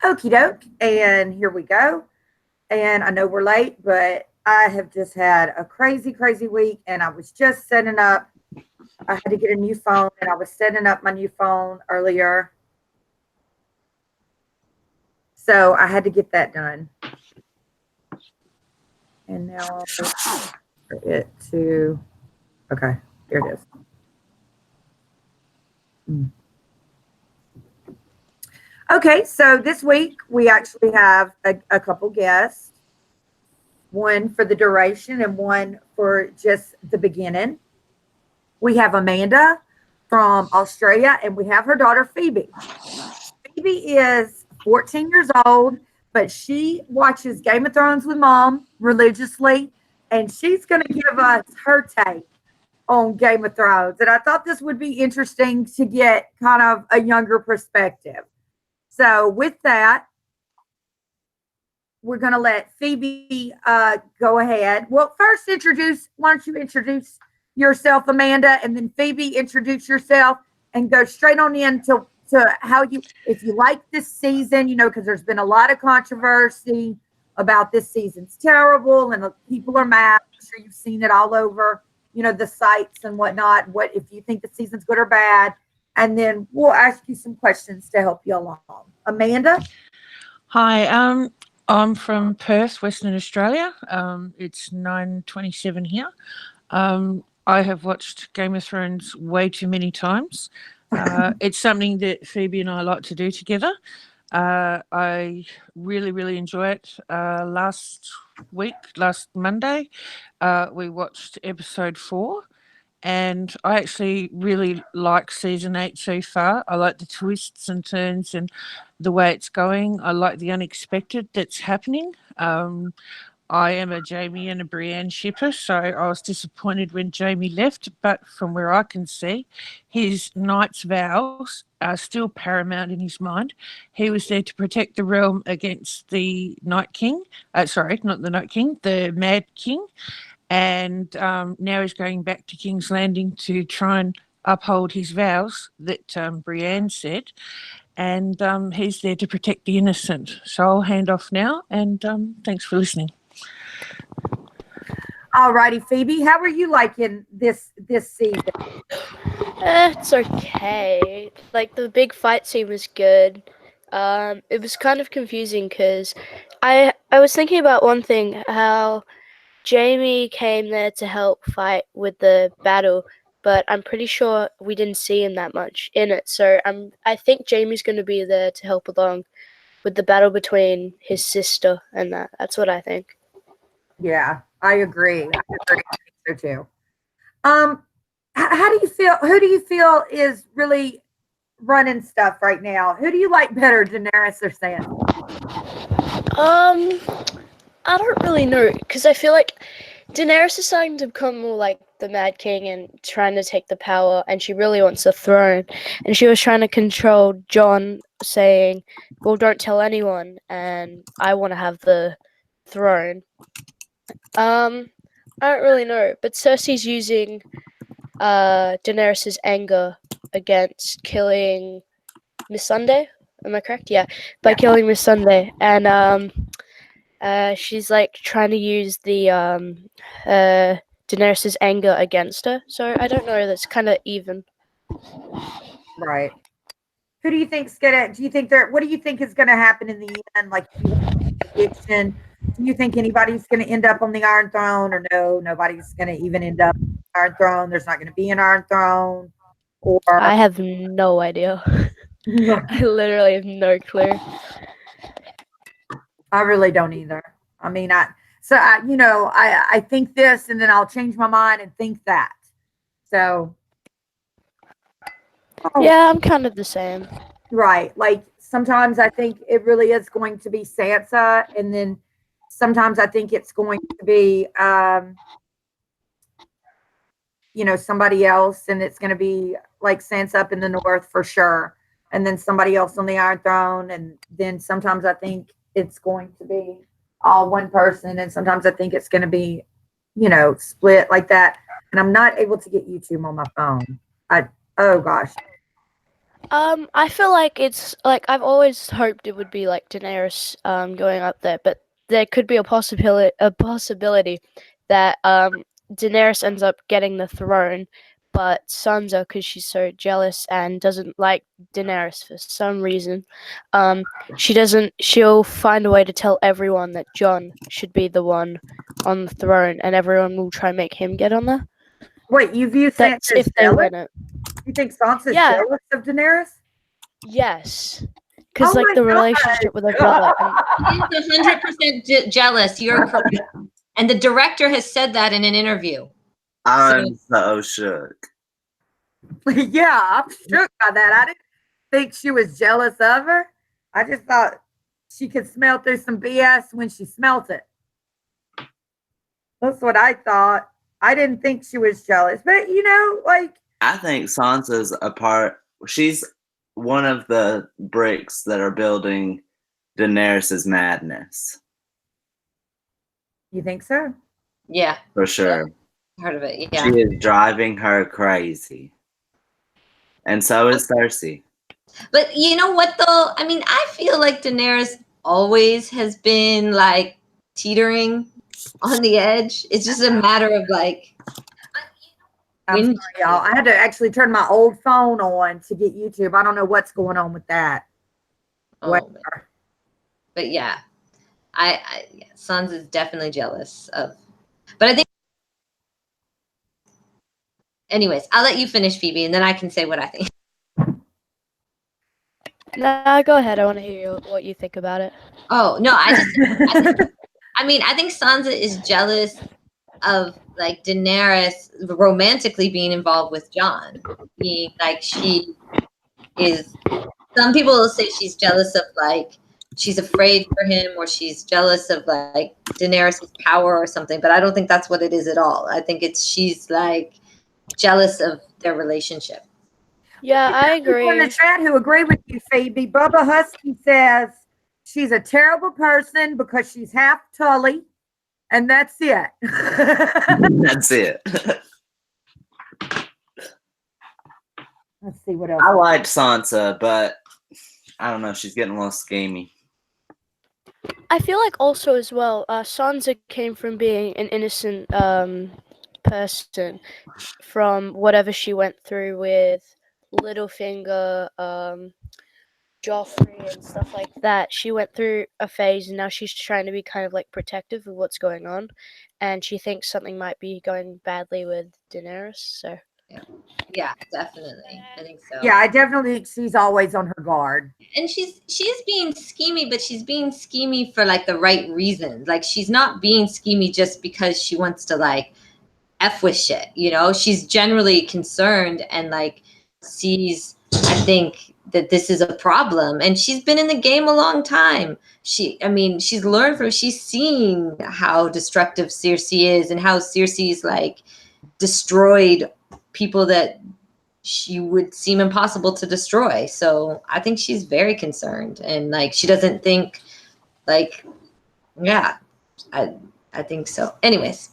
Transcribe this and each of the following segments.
Okie doke. And here we go. And I know we're late, but I have just had a crazy, crazy week. And I was just setting up. I had to get a new phone, and I was setting up my new phone earlier. So I had to get that done. And now I'll wait for it to. Okay, here it is. Okay, so this week we actually have a couple guests, one for the duration and one for just the beginning. We have Amanda from Australia, and we have her daughter Phoebe. Phoebe is 14 years old, but she watches Game of Thrones with mom religiously, and she's going to give us her take on Game of Thrones. And I thought this would be interesting to get kind of a younger perspective. So with that, we're going to let Phoebe go ahead. Well, first why don't you introduce yourself, Amanda, and then Phoebe, introduce yourself and go straight on into how if you like this season, because there's been a lot of controversy about this season's terrible and people are mad. I'm sure you've seen it all over, the sites and whatnot. What if you think the season's good or bad? And then we'll ask you some questions to help you along. Amanda? Hi, I'm from Perth, Western Australia. It's 9:27 here. I have watched Game of Thrones way too many times. It's something that Phoebe and I like to do together. I really, really enjoy it. Last Monday, we watched episode 4. And I actually really like season 8 so far. I like the twists and turns and the way it's going. I like the unexpected that's happening. I am a Jamie and a Brienne shipper, so I was disappointed when Jamie left. But from where I can see, his knight's vows are still paramount in his mind. He was there to protect the realm against the Night King. Sorry, not the Night King, the Mad King. And now he's going back to King's Landing to try and uphold his vows that Brienne said. And he's there to protect the innocent. So I'll hand off now, and thanks for listening. All righty, Phoebe, how are you liking this season? It's okay. Like, the big fight scene was good. It was kind of confusing because I was thinking about one thing, how Jamie came there to help fight with the battle, but I'm pretty sure we didn't see him that much in it. So I think Jamie's going to be there to help along with the battle between his sister and that. That's what I think. Yeah, I agree. I think so too. How do you feel? Who do you feel is really running stuff right now? Who do you like better, Daenerys or Sansa? I don't really know, because I feel like Daenerys is starting to become more like the Mad King and trying to take the power, and she really wants the throne. And she was trying to control Jon, saying, well, don't tell anyone, and I want to have the throne. I don't really know, but Cersei's using Daenerys' anger against killing Miss Sunday. Am I correct? Yeah, by killing Miss Sunday. And she's like trying to use the Daenerys' anger against her. So I don't know. That's kind of even. Right. Who do you think's gonna? Do you think what do you think is gonna happen in the end? Like, prediction. Do you think anybody's gonna end up on the Iron Throne, or no? Nobody's gonna even end up on the Iron Throne. There's not gonna be an Iron Throne. Or I have no idea. I literally have no clue. I really don't either. I mean, I think this, and then I'll change my mind and think that. So, yeah, I'm kind of the same. Right. Like, sometimes I think it really is going to be Sansa, and then sometimes I think it's going to be, somebody else, and it's going to be like Sansa up in the north for sure, and then somebody else on the Iron Throne, and then sometimes I think it's going to be all one person, and sometimes I think it's going to be, split like that. And I'm not able to get YouTube on my phone. Oh gosh. I feel like it's like I've always hoped it would be like Daenerys going up there, but there could be a possibility that Daenerys ends up getting the throne, but Sansa, because she's so jealous and doesn't like Daenerys for some reason, she'll find a way to tell everyone that Jon should be the one on the throne, and everyone will try and make him get on there. Wait, you view That's Sansa as if they jealous? win it. You think Sansa's Yeah. jealous of Daenerys? Yes, because Oh like my the God. relationship with her brother. And He's 100% jealous. You're correct. And the director has said that in an interview. I'm so shook. Yeah, I'm shook by that. I didn't think she was jealous of her. I just thought she could smell through some BS when she smelt it. That's what I thought. I didn't think she was jealous, but like I think Sansa's a part. She's one of the bricks that are building Daenerys' madness. You think so? Yeah, For sure. heard of it. Yeah. She is driving her crazy. And so is Cersei. But you know what, though? I mean, I feel like Daenerys always has been like teetering on the edge. It's just a matter of like. I'm sorry, y'all. I had to actually turn my old phone on to get YouTube. I don't know what's going on with that. Whatever. But yeah, Sansa's definitely jealous of. But I think. Anyways, I'll let you finish, Phoebe, and then I can say what I think. no, go ahead. I want to hear what you think about it. Oh no, I think Sansa is jealous of like Daenerys romantically being involved with Jon. Being like she is. Some people will say she's jealous of like she's afraid for him, or she's jealous of like Daenerys' power or something. But I don't think that's what it is at all. I think she's like jealous of their relationship. Yeah, I agree. In the chat who agree with you, Phoebe. Bubba Husky says she's a terrible person because she's half Tully, and that's it. That's it. Let's see what else. I liked Sansa, but I don't know. She's getting a little schemy. I feel like also as well, Sansa came from being an innocent person from whatever she went through with Littlefinger, Joffrey, and stuff like that. She went through a phase, and now she's trying to be kind of like protective of what's going on, and she thinks something might be going badly with Daenerys. So Yeah, definitely. I think so. Yeah, I definitely think she's always on her guard. And she is being schemy, but she's being schemy for like the right reasons. Like she's not being schemy just because she wants to like F with shit, She's generally concerned and like sees, I think, that this is a problem. And she's been in the game a long time. She's seen how destructive Cersei is and how Cersei's like destroyed people that she would seem impossible to destroy. So I think she's very concerned, and like she doesn't think like, yeah, I think so. Anyways.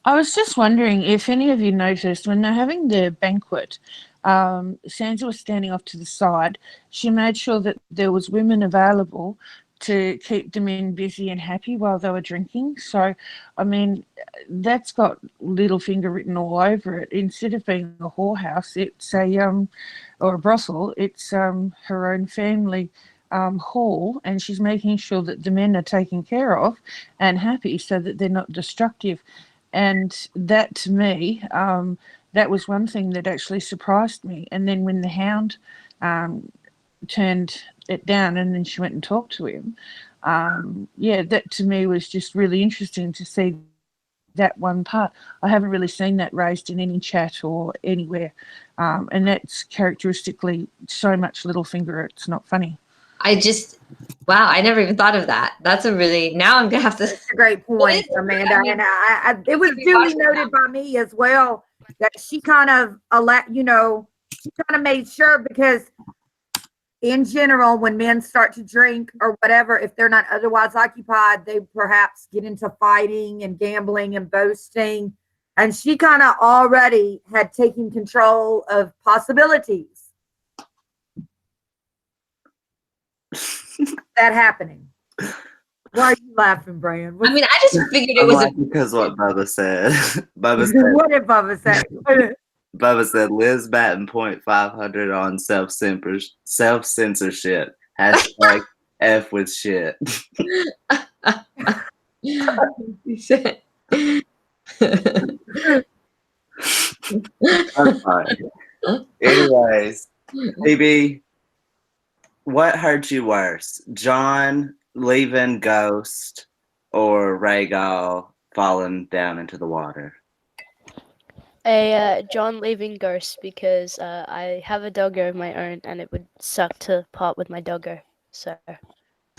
I was just wondering if any of you noticed when they're having the banquet, Sansa was standing off to the side. She made sure that there was women available to keep the men busy and happy while they were drinking. So, I mean, that's got Littlefinger written all over it. Instead of being a whorehouse, it's or a brothel, it's her own family hall, and she's making sure that the men are taken care of and happy so that they're not destructive. And that, to me, that was one thing that actually surprised me. And then when the Hound turned it down and then she went and talked to him, that to me was just really interesting to see that one part. I haven't really seen that raised in any chat or anywhere. And that's characteristically so much Littlefinger, it's not funny. Wow, I never even thought of that. That's a really, now I'm gonna have to. That's a great point, Amanda. I mean, and it was duly noted by me as well that she kind of she kind of made sure, because in general, when men start to drink or whatever, if they're not otherwise occupied, they perhaps get into fighting and gambling and boasting. And she kind of already had taken control of possibilities. that happening? Why are you laughing, Brian? I mean, I just figured it I'm was laughing because what Bubba said. Bubba said, What did Bubba say? Bubba said, Liz batting .500 on self-censorship. Hashtag F with shit. I'm sorry. Anyways, BB, what hurt you worse? John leaving Ghost or Rhaegal falling down into the water? John leaving Ghost because I have a doggo of my own and it would suck to part with my doggo. So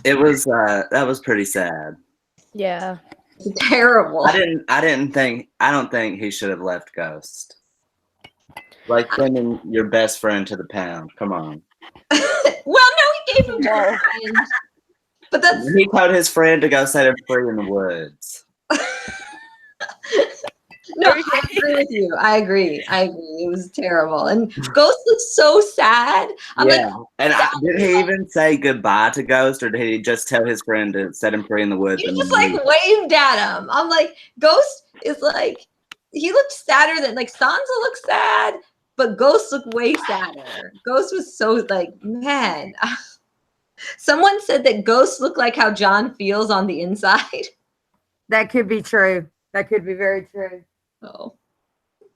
It was that was pretty sad. yeah. It's terrible. I don't think he should have left Ghost. Like sending your best friend to the pound. Come on. Well, no, he gave him to but that's He told his friend to go set him free in the woods. no, I agree with you. I agree. It was terrible. And Ghost was so sad. I'm like, and did he even say goodbye to Ghost, or did he just tell his friend to set him free in the woods? he just like waved at him. I'm like, Ghost is like, he looked sadder than like Sansa looked sad, but Ghost looked way sadder. Ghost was so like, man. Someone said that Ghost looked like how John feels on the inside. That could be true. That could be very true. Oh,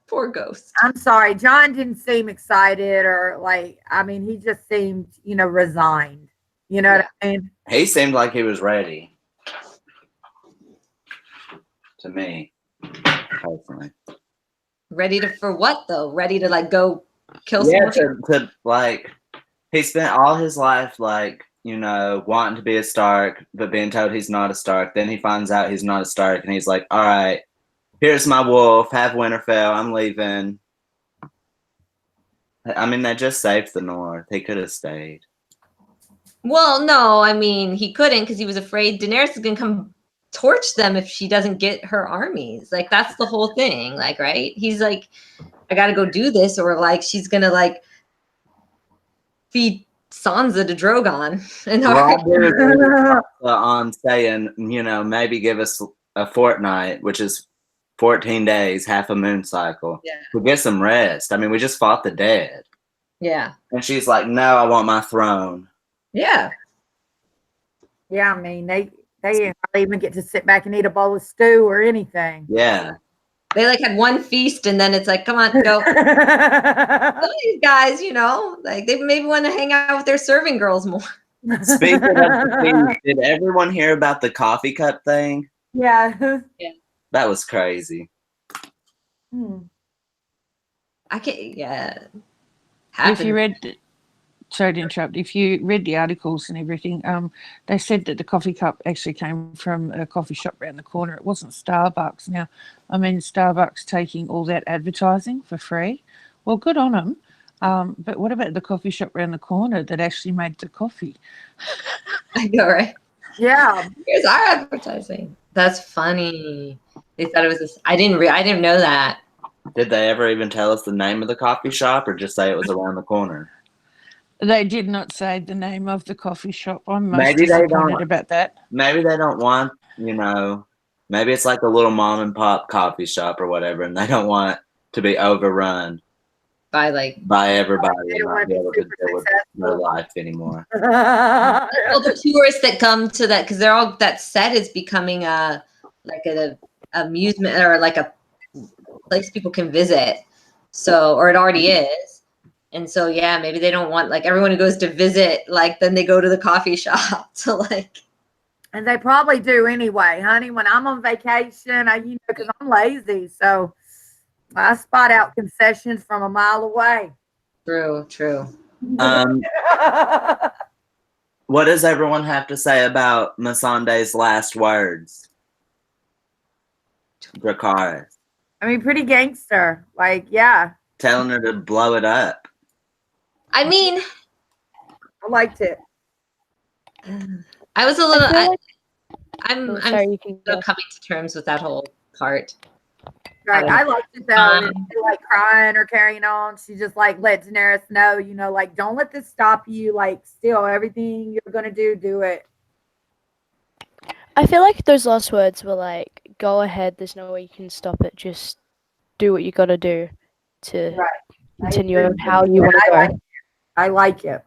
poor Ghost. I'm sorry. John didn't seem excited or like, I mean, he just seemed, resigned. You know what I mean? He seemed like he was ready. To me, personally. Ready for what though? Ready to like go kill someone? To like, he spent all his life like, wanting to be a Stark, but being told he's not a Stark. Then he finds out he's not a Stark, and he's like, all right, here's my wolf, have Winterfell, I'm leaving. I mean, they just saved the North. He could have stayed. Well, no, I mean, he couldn't because he was afraid Daenerys is going to come torch them if she doesn't get her armies. Like, that's the whole thing. Like, right? He's like, I got to go do this, or like, she's going to like feed Sansa to Drogon. And on saying, maybe give us a fortnight, which is 14 days, half a moon cycle, to get some rest. I mean, we just fought the dead. Yeah. And she's like, no, I want my throne. Yeah. Yeah, I mean, they didn't even get to sit back and eat a bowl of stew or anything. Yeah. They like had one feast and then it's like, come on, go. Some of these guys, like they maybe want to hang out with their serving girls more. Speaking of the feast, did everyone hear about the coffee cup thing? Yeah. That was crazy. I can't, If you read, sorry to interrupt, if you read the articles and everything, they said that the coffee cup actually came from a coffee shop around the corner. It wasn't Starbucks. Now, I mean, Starbucks taking all that advertising for free. Well, good on them. But what about the coffee shop around the corner that actually made the coffee? I know, right? Yeah. Here's our advertising. That's funny. They thought it was this. I didn't know that. Did they ever even tell us the name of the coffee shop, or just say it was around the corner? They did not say the name of the coffee shop. I'm most Maybe they disappointed don't. about that. Maybe they don't want, maybe it's like a little mom and pop coffee shop or whatever, and they don't want to be overrun By everybody They and don't not want be to be able to super deal with their life anymore. all the tourists that come to that, because they're all, that set is becoming a amusement or like a place people can visit. So, or it already is. And so, yeah, maybe they don't want like everyone who goes to visit, like then they go to the coffee shop to like. And they probably do anyway, honey. When I'm on vacation, because I'm lazy, so I spot out concessions from a mile away. True. What does everyone have to say about Missandei's last words? Dracarys. I mean, pretty gangster. Like, yeah. Telling her to blow it up. I mean, I liked it. I was a little. I feel I'm sorry, you can still go. coming to terms with that whole part. Right. I liked it though. Instead of, like crying or carrying on, she just like let Daenerys know, like don't let this stop you. Like still, everything you're gonna do it. I feel like those last words were like, "Go ahead. There's no way you can stop it. Just do what you got to do to Right. continue agree. how you want to go." I like it.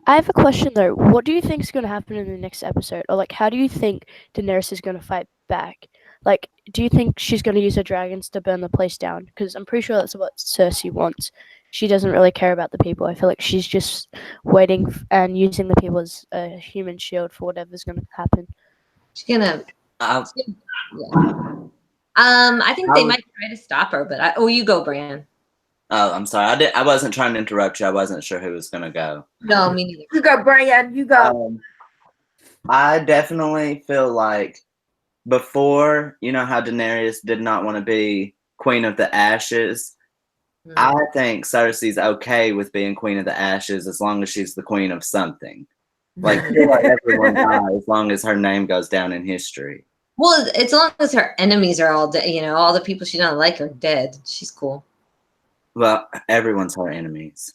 I have a question though. What do you think is going to happen in the next episode? Or like, how do you think Daenerys is going to fight back? Like, do you think she's going to use her dragons to burn the place down? Because I'm pretty sure that's what Cersei wants. She doesn't really care about the people. I feel like she's just waiting and using the people as a human shield for whatever's going to happen. She's gonna. I, Yeah. I think they might try to stop her, but you go, Bran. Oh, I'm sorry. I wasn't trying to interrupt you. I wasn't sure who was going to go. No, me neither. You go, Bran. You go. I definitely feel like before, you know how Daenerys did not want to be Queen of the Ashes. I think Cersei's okay with being Queen of the Ashes as long as she's the Queen of something. Like, everyone dies as long as her name goes down in history. Well, as long as her enemies are all dead, all the people she doesn't like are dead. She's cool. Well, everyone's her enemies.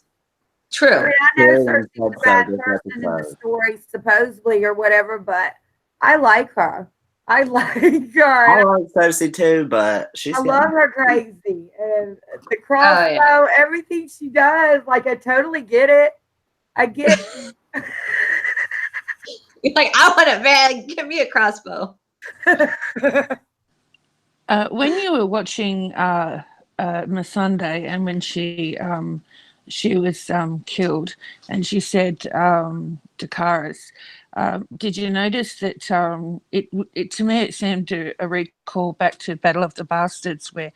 True. I know Cersei's a bad person in the story, supposedly, or whatever, but I like her. I like her. I like Cersei too, but I love her crazy. And the crossbow, everything she does, like, I totally get it. I get You're like, I want it, man. Give me a crossbow. When you were watching Missandei, and when she was killed, and she said to Kerris, did you notice that it to me it seemed to recall back to Battle of the Bastards, where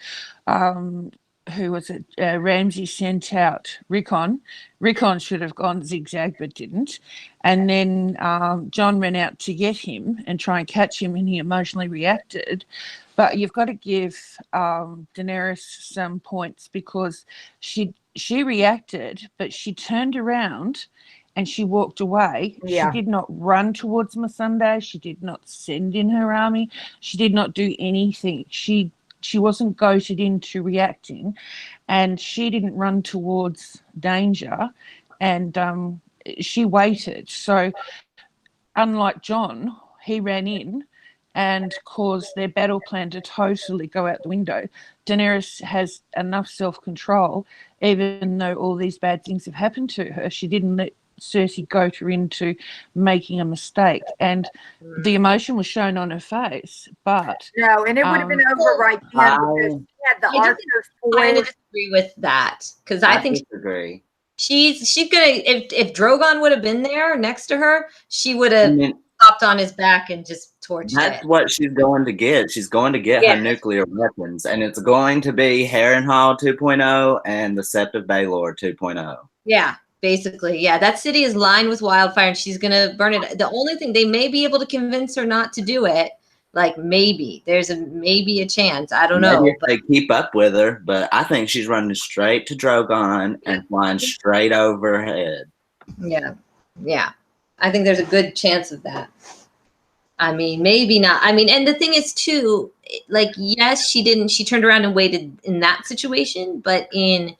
who was it? Ramsay sent out Rickon. Rickon should have gone zigzag but didn't. And then John ran out to get him and try and catch him, and he emotionally reacted. But you've got to give Daenerys some points, because she reacted, but she turned around and she walked away. Yeah. She did not run towards Missandei. She did not send in her army. She did not do anything. She wasn't goaded into reacting, and she didn't run towards danger, and she waited. So unlike John, he ran in and caused their battle plan to totally go out the window. Daenerys has enough self-control, even though all these bad things have happened to her. She didn't let Cersei goad her into making a mistake, and the emotion was shown on her face. But no, and it would have been over right then, because she had the Arthur's I disagree with that, because I think disagree. She's gonna, if Drogon would have been there next to her, she would have hopped on his back and just torched That's it. what she's going to get. She's going to get her nuclear weapons, and it's going to be Harrenhal 2.0 and the Sept of Baelor 2.0. Yeah, basically. Yeah, that city is lined with wildfire, and she's going to burn it. The only thing, they may be able to convince her not to do it. Like, maybe. There's maybe a chance. I don't know. Maybe if they keep up with her, but I think she's running straight to Drogon and flying straight over her head. Yeah. Yeah. I think there's a good chance of that. I mean, maybe not. I mean, and the thing is too, like, yes, she turned around and waited in that situation, but in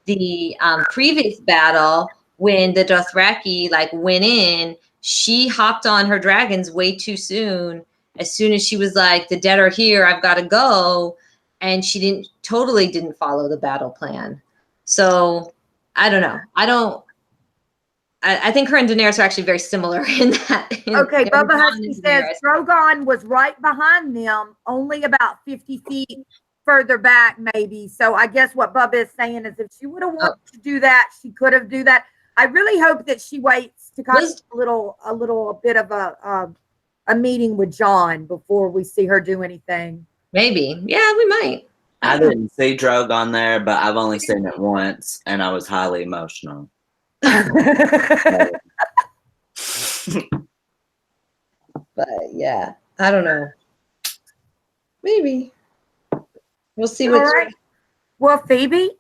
the previous battle, when the Dothraki went in, she hopped on her dragons way too soon. As soon as she was like, the dead are here, I've got to go. And she totally didn't follow the battle plan. So I don't know. I think her and Daenerys are actually very similar in that. Okay, Bubba Husky says Drogon was right behind them, only about 50 feet further back, maybe. So I guess what Bubba is saying is, if she would have wanted to do that, she could have do that. I really hope that she waits to kind of a little bit of a meeting with John before we see her do anything. Maybe. Yeah, we might. I didn't see Drogon there, but I've only seen it once, and I was highly emotional. But yeah, I don't know. Maybe. We'll see what. All right. Well, Phoebe,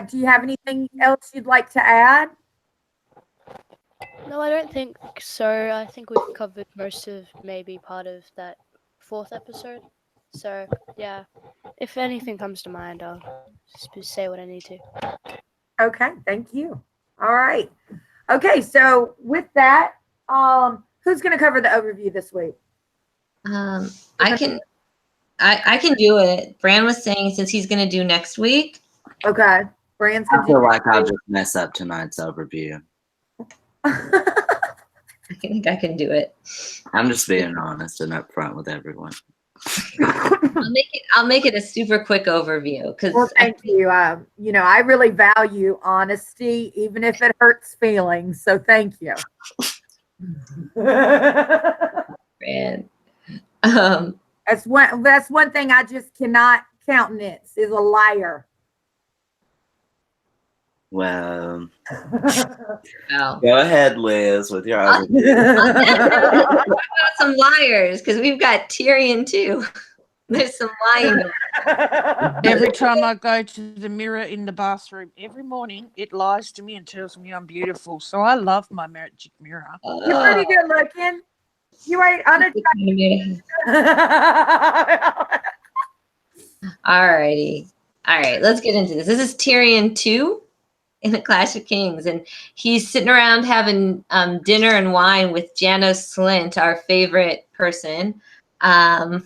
do you have anything else you'd like to add? No, I don't think so. I think we've covered most of maybe part of that 4th episode. So yeah, if anything comes to mind, I'll say what I need to. Okay, thank you. All right. Okay, so with that, who's going to cover the overview this week? I can do it. Bran was saying since he's going to do next week. Okay, Brand's I going feel to like I'll just mess up tonight's overview. I think I can do it. I'm just being honest and upfront with everyone. I'll make it a super quick overview because Well, thank you. I really value honesty, even if it hurts feelings. So thank you. Bran. That's one thing I just cannot countenance is a liar. Well, Oh. go ahead, Liz, with your On overview. What about some liars? Because we've got Tyrion too. There's some lying. Every time I go to the mirror in the bathroom, every morning, it lies to me and tells me I'm beautiful. So I love my magic mirror. You're pretty good looking. You ain't unattractive. Alrighty. All right, let's get into this. This is Tyrion 2 in the Clash of Kings, and he's sitting around having dinner and wine with Janos Slynt, our favorite person,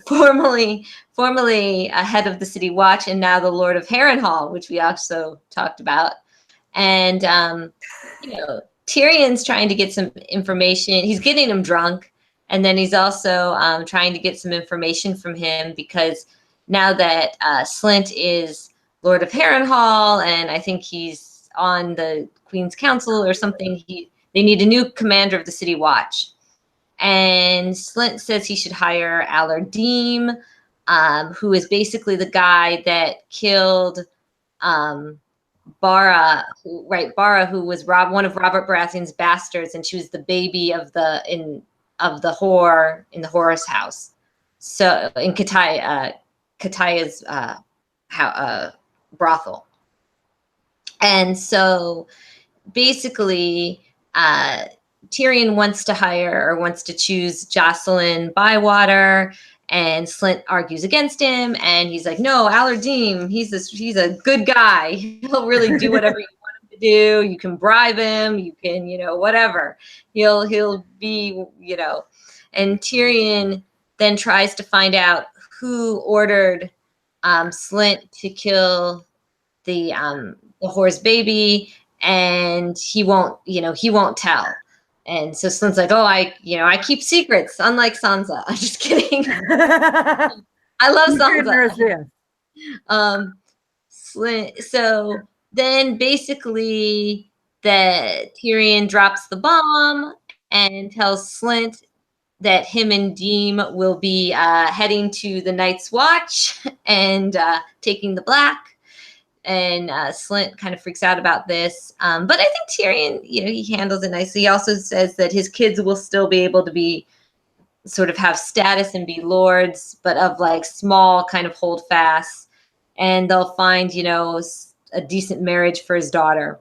formerly a head of the City Watch and now the Lord of Harrenhal, which we also talked about. And Tyrion's trying to get some information. He's getting him drunk, and then he's also trying to get some information from him because now that Slynt is Lord of Harrenhal, and I think he's on the Queen's Council or something, they need a new commander of the City Watch. And Slynt says he should hire Allard Deem, who is basically the guy that killed Bara, who was one of Robert Baratheon's bastards, and she was the baby of the whore in the Horus house. So in Kataya's brothel. And so basically Tyrion wants to choose Jocelyn Bywater, and Slynt argues against him, and he's like, no, Allard Deem, he's a good guy. He'll really do whatever you want him to do. You can bribe him, you can, whatever. He'll be, and Tyrion then tries to find out who ordered Slynt to kill the whore's baby, and he won't tell. And so Slynt's like, oh, I keep secrets, unlike Sansa. I'm just kidding. I love Sansa. So then basically Tyrion drops the bomb and tells Slynt that him and Deem will be heading to the Night's Watch and taking the Black. And Slynt kind of freaks out about this. But I think Tyrion, he handles it nicely. He also says that his kids will still be able to be sort of have status and be lords, but of like small kind of holdfasts. And they'll find, a decent marriage for his daughter.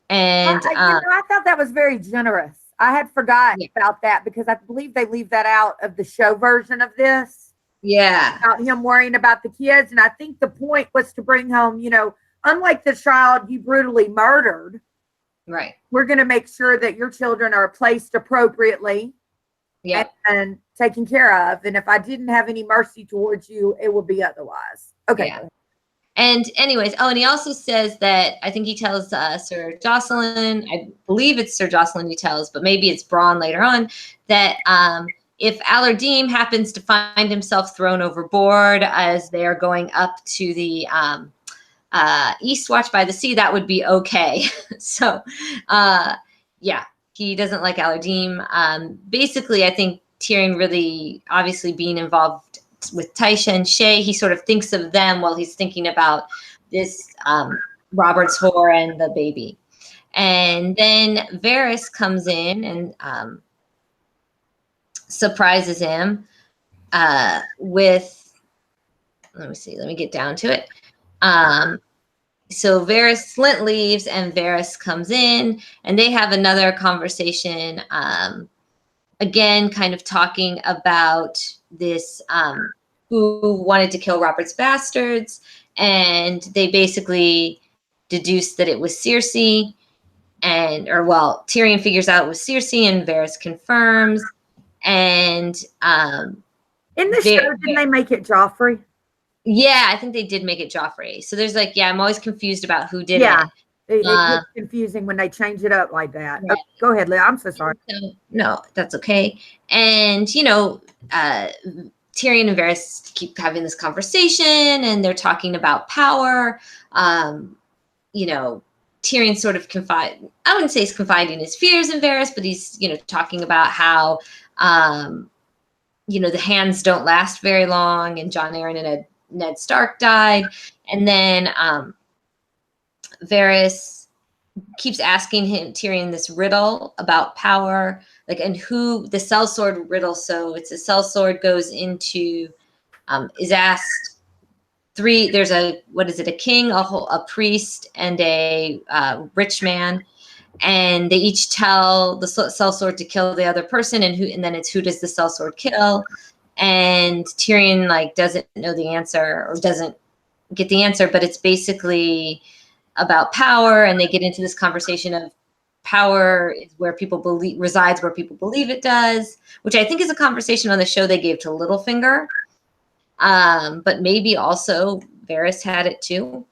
And I thought that was very generous. I had forgotten about that because I believe they leave that out of the show version of this. Yeah. About him worrying about the kids. And I think the point was to bring home, unlike the child you brutally murdered, right? We're going to make sure that your children are placed appropriately and taken care of. And if I didn't have any mercy towards you, it will be otherwise. Okay. Yeah. And anyways, and he also says that I think he tells Sir Jocelyn, I believe it's Sir Jocelyn he tells, but maybe it's Bronn later on, that if Allard Deem happens to find himself thrown overboard as they are going up to the East Watch by the Sea, that would be okay. So, he doesn't like Allard Deem. Basically, I think Tyrion really, obviously being involved with Tysha and Shay, he sort of thinks of them while he's thinking about this Robert's whore and the baby. And then Varys comes in and surprises him with, let me get down to it. So Slynt leaves and Varys comes in, and they have another conversation, again, kind of talking about this who wanted to kill Robert's bastards, and they basically deduced that it was Cersei, Tyrion figures out it was Cersei, and Varys confirms, and In the show, didn't they make it Joffrey? yeah, I think they did make it Joffrey. So there's like, I'm always confused about who did Yeah. it. It gets confusing when they change it up like that. Yeah. Okay, go ahead, Leah. I'm so sorry. No, that's okay. And Tyrion and Varys keep having this conversation, and they're talking about power. Tyrion sort of I wouldn't say he's confiding his fears in Varys, but he's, talking about how, the hands don't last very long, and Jon Arryn and Ned Stark died. And then Varys keeps asking Tyrion this riddle about power, and who the sellsword riddle. So it's a sellsword goes into, is asked there's a king, a priest, and a rich man, and they each tell the sellsword to kill the other person, and then it's who does the sellsword kill? And Tyrion doesn't know the answer, or doesn't get the answer, but it's basically about power, and they get into this conversation of power is where people resides where people believe it does, which I think is a conversation on the show they gave to Littlefinger. But maybe also Varys had it too.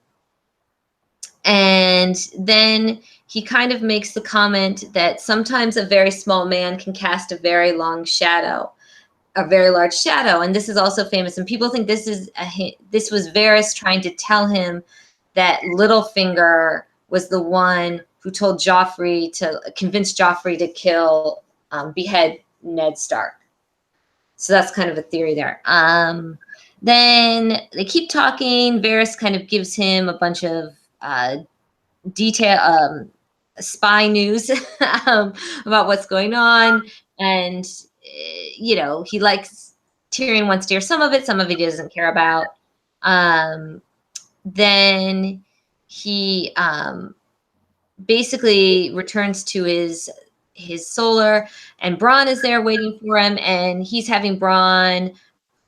And then he kind of makes the comment that sometimes a very small man can cast a very large shadow. And this is also famous. And people think this was Varys trying to tell him that Littlefinger was the one who told Joffrey to convince Joffrey to behead Ned Stark. So that's kind of a theory there. Then they keep talking. Varys kind of gives him a bunch of spy news about what's going on. And, he likes, Tyrion wants to hear some of it he doesn't care about. Then he basically returns to his solar, and Bronn is there waiting for him, and he's having Bronn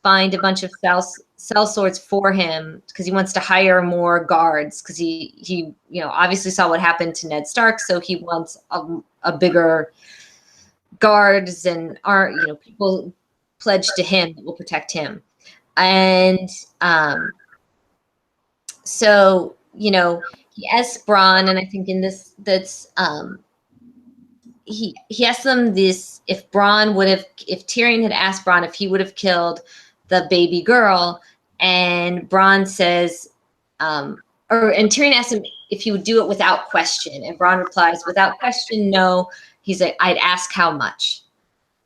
find a bunch of sellswords for him because he wants to hire more guards, because he obviously saw what happened to Ned Stark, so he wants a bigger guards and people pledged to him that will protect him. And so he asks Bronn, and I think in this he asked them this: if Tyrion had asked Bronn if he would have killed the baby girl, and Bronn says, and Tyrion asked him if he would do it without question, and Bronn replies, without question, no. He's like, I'd ask how much.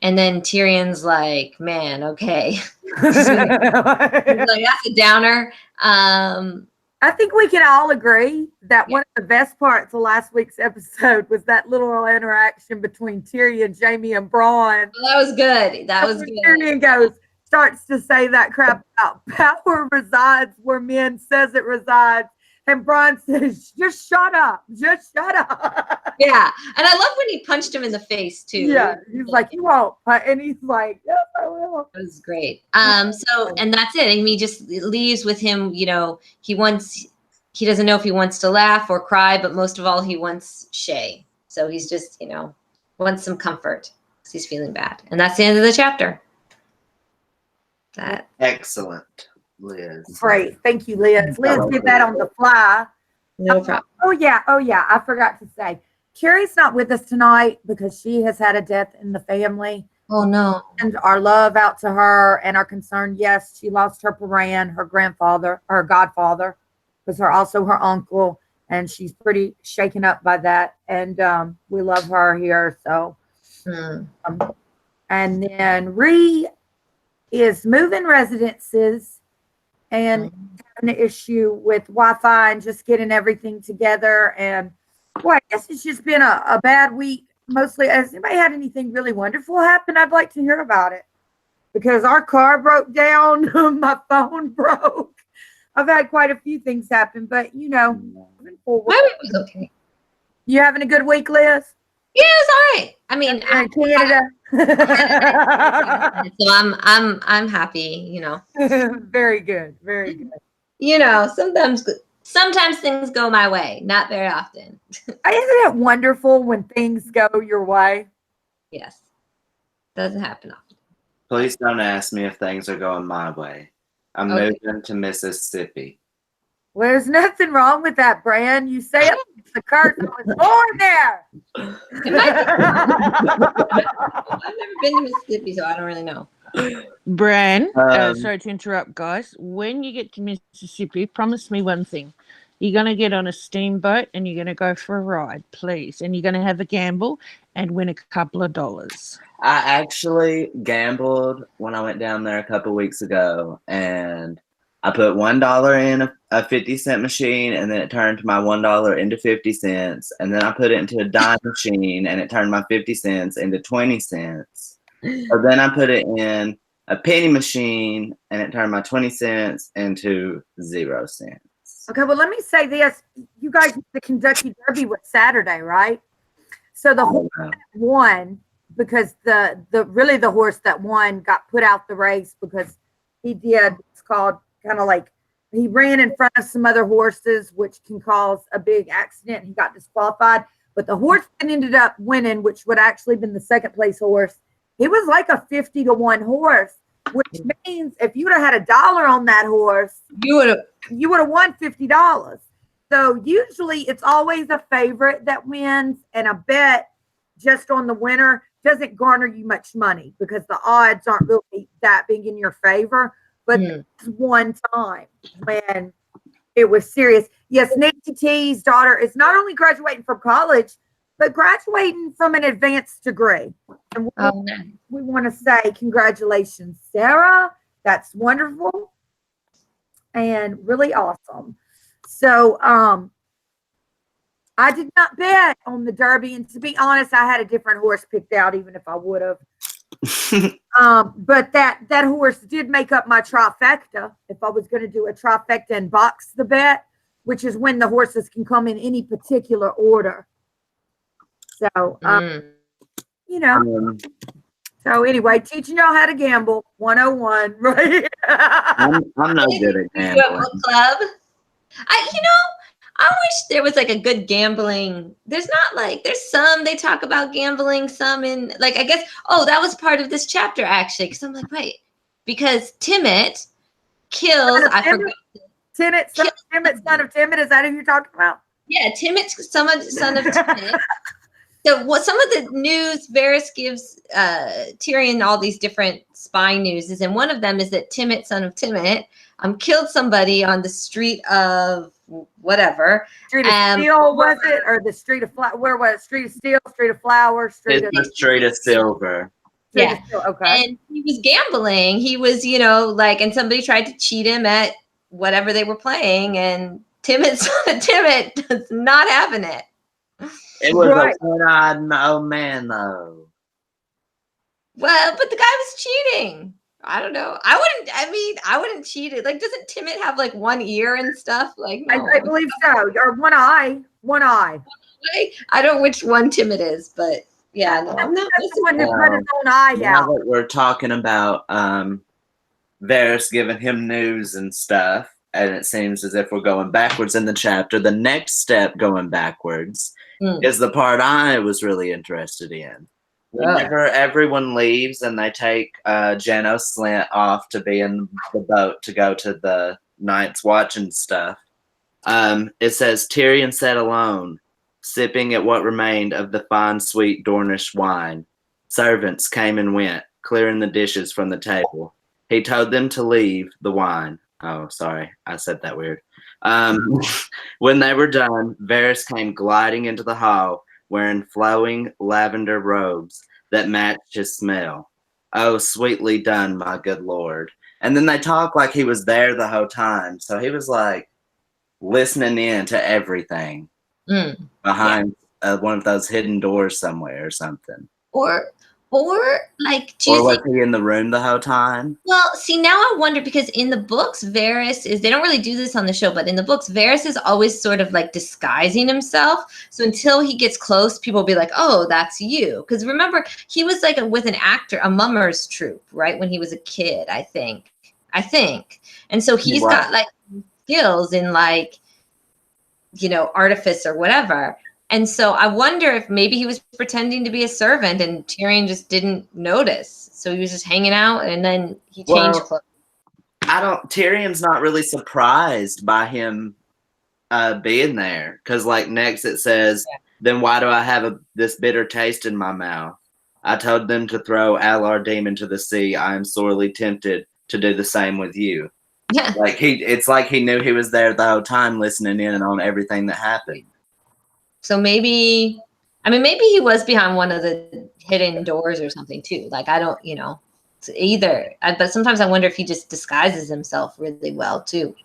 And then Tyrion's like, man, okay. He's like, that's a downer. I think we can all agree that one of the best parts of last week's episode was that little interaction between Tyrion, Jaime, and Bronn. Well, that was good. That was good. Tyrion starts to say that crap about power resides where men says it resides. And Bronn says, just shut up. Just shut up. Yeah. And I love when he punched him in the face, too. Yeah. He's like, you won't. And he's like, yes, I will. It was great. So, and that's it. And he just leaves with him, he doesn't know if he wants to laugh or cry, but most of all, he wants Shay. So he's just, wants some comfort because he's feeling bad. And that's the end of the chapter. Excellent. Liz. Great. Thank you, Liz. Liz did that on the fly. No problem. Oh, yeah. I forgot to say. Kerri's not with us tonight because she has had a death in the family. Oh, no. And our love out to her and our concern. Yes, she lost her Paran, her grandfather, her godfather, was also her uncle. And she's pretty shaken up by that. And we love her here. So, and then Ree is moving residences and having an issue with Wi-Fi and just getting everything together. And boy, I guess it's just been a bad week. Mostly, has anybody had anything really wonderful happen? I'd like to hear about it, because our car broke down. My phone broke. I've had quite a few things happen, but moving forward. My week was okay. You having a good week, Liz? Yeah, it was all right. I mean, in Canada. So I'm happy, you know. Very good. Very good. You know, sometimes things go my way, not very often. Isn't it wonderful when things go your way? Yes. Doesn't happen often. Please don't ask me if things are going my way. I'm Okay. moving to Mississippi. Well, there's nothing wrong with that, Bran. You say it like it's a curse. I was born there. I've never been to Mississippi, so I don't really know. Bran, Um, sorry to interrupt, guys. When you get to Mississippi, promise me one thing. You're going to get on a steamboat and you're going to go for a ride, please. And you're going to have a gamble and win a couple of dollars. I actually gambled when I went down there a couple weeks ago, and I put $1 in a 50-cent machine, and then it turned my $1 into 50 cents, and then I put it into a dime machine, and it turned my 50 cents into 20 cents. So then I put it in a penny machine, and it turned my 20 cents into 0 cents. Okay, well, let me say this. You guys, the Kentucky Derby was Saturday, right? So the horse that won, because the horse that won got put out the race because he did, it's called kind of like, he ran in front of some other horses, which can cause a big accident. And he got disqualified. But the horse that ended up winning, which would actually been the second place horse, he was like a 50-1 horse, which means if you would have had $1 on that horse, you would have won $50. So usually it's always a favorite that wins, and a bet just on the winner doesn't garner you much money because the odds aren't really that big in your favor. But this one time when it was serious. Yes, Nancy T's daughter is not only graduating from college, but graduating from an advanced degree. And we want to say congratulations, Sarah. That's wonderful and really awesome. So I did not bet on the Derby, and to be honest, I had a different horse picked out, even if I would have. But that horse did make up my trifecta. If I was going to do a trifecta and box the bet, which is when the horses can come in any particular order. So, you know. So anyway, teaching y'all how to gamble 101, right? I'm no good at gambling. Club. I wish there was like a good gambling. There's not like, there's some, they talk about gambling, some in like, I guess, that was part of this chapter actually. Cause I'm like, wait, because Timid kills, I forgot. Timid, son of Timid, is that who you're talking about? Yeah, Timid, son of Timid. So what some of the news Varys gives Tyrion all these different spy newses, and one of them is that Timid, son of Timid, killed somebody on the street of whatever. Street of Steel, was it? Or the Street of where was it? Street of Steel, Street of Flowers, Street of Silver. Yeah. Okay. And he was gambling. He was, and somebody tried to cheat him at whatever they were playing, and Timid does not having it. It was a one-eyed old man, though. Well, but the guy was cheating. I don't know. I wouldn't cheat it. Like, doesn't Timid have like one ear and stuff? Like, no. I believe so. Or one eye. I don't know which one Timid is, but yeah, no, I'm not. That's the one who put his own eye out. Now that we're talking about Varys giving him news and stuff, and it seems as if we're going backwards in the chapter. The next step going backwards is the part I was really interested in. Whenever everyone leaves and they take Jano Slint off to be in the boat to go to the Night's Watch and stuff, it says, Tyrion sat alone, sipping at what remained of the fine, sweet Dornish wine. Servants came and went, clearing the dishes from the table. He told them to leave the wine. Oh, sorry, I said that weird. When they were done, Varys came gliding into the hall, wearing flowing lavender robes that matched his smell. Oh, sweetly done, my good lord. And then they talk like he was there the whole time. So he was like listening in to everything behind one of those hidden doors somewhere or something. Or Or like, do Or you was think? he in the room the whole time? Well, see, now I wonder because in the books, Varys is, they don't really do this on the show, but in the books, Varys is always sort of like disguising himself. So until he gets close, people will be like, oh, that's you. Because remember, he was like with an actor, a mummers troupe, right? When he was a kid, I think. And so he's got like skills in like, artifice or whatever. And so I wonder if maybe he was pretending to be a servant and Tyrion just didn't notice. So he was just hanging out and then he changed clothes. Tyrion's not really surprised by him being there. Because like next it says, then why do I have this bitter taste in my mouth? I told them to throw Alar Deem into the sea. I am sorely tempted to do the same with you. Yeah. Like it's like he knew he was there the whole time listening in on everything that happened. So maybe he was behind one of the hidden doors or something too. Like, I don't, either. But sometimes I wonder if he just disguises himself really well too.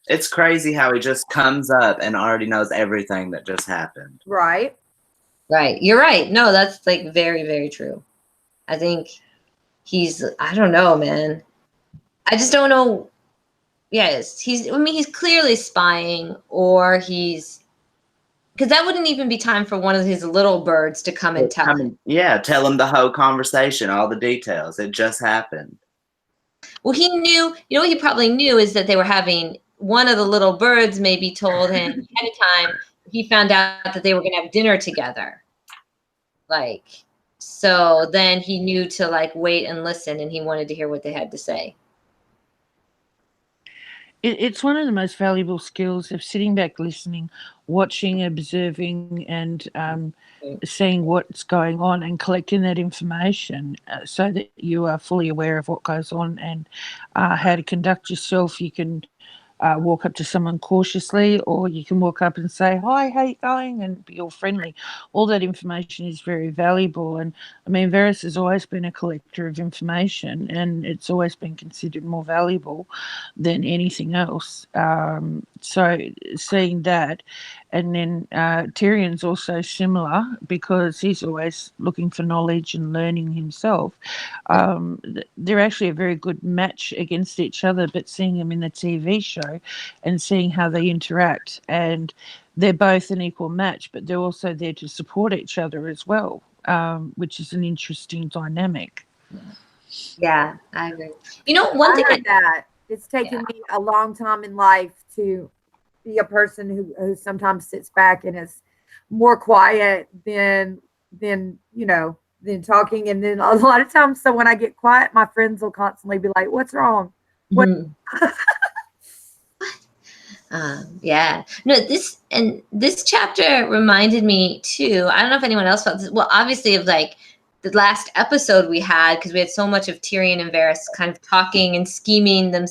It's crazy how he just comes up and already knows everything that just happened. Right. Right. You're right. No, that's like very, very true. I think I don't know, man. I just don't know. Yes, he's clearly spying, or because that wouldn't even be time for one of his little birds to come and tell him. Yeah, tell him the whole conversation, all the details. It just happened. Well, he knew, what he probably knew is that they were having, one of the little birds maybe told him ahead of time, he found out that they were going to have dinner together. Like, so then he knew to like wait and listen, and he wanted to hear what they had to say. It's one of the most valuable skills of sitting back, listening, watching, observing, and seeing what's going on and collecting that information so that you are fully aware of what goes on and how to conduct yourself. You can walk up to someone cautiously, or you can walk up and say, hi, how you going? And be all friendly. All that information is very valuable. And I mean, Varys has always been a collector of information, and it's always been considered more valuable than anything else. So seeing that, and then Tyrion's also similar because he's always looking for knowledge and learning himself. They're actually a very good match against each other, but seeing them in the TV show and seeing how they interact, and they're both an equal match, but they're also there to support each other as well, which is an interesting dynamic. Yeah, I agree. One thing that it's taken me a long time in life to be a person who sometimes sits back and is more quiet than talking. And then a lot of times, so when I get quiet, my friends will constantly be like, what's wrong? What? Yeah. No, this chapter reminded me too. I don't know if anyone else felt this. Well, obviously of like the last episode we had, because we had so much of Tyrion and Varys kind of talking and scheming them,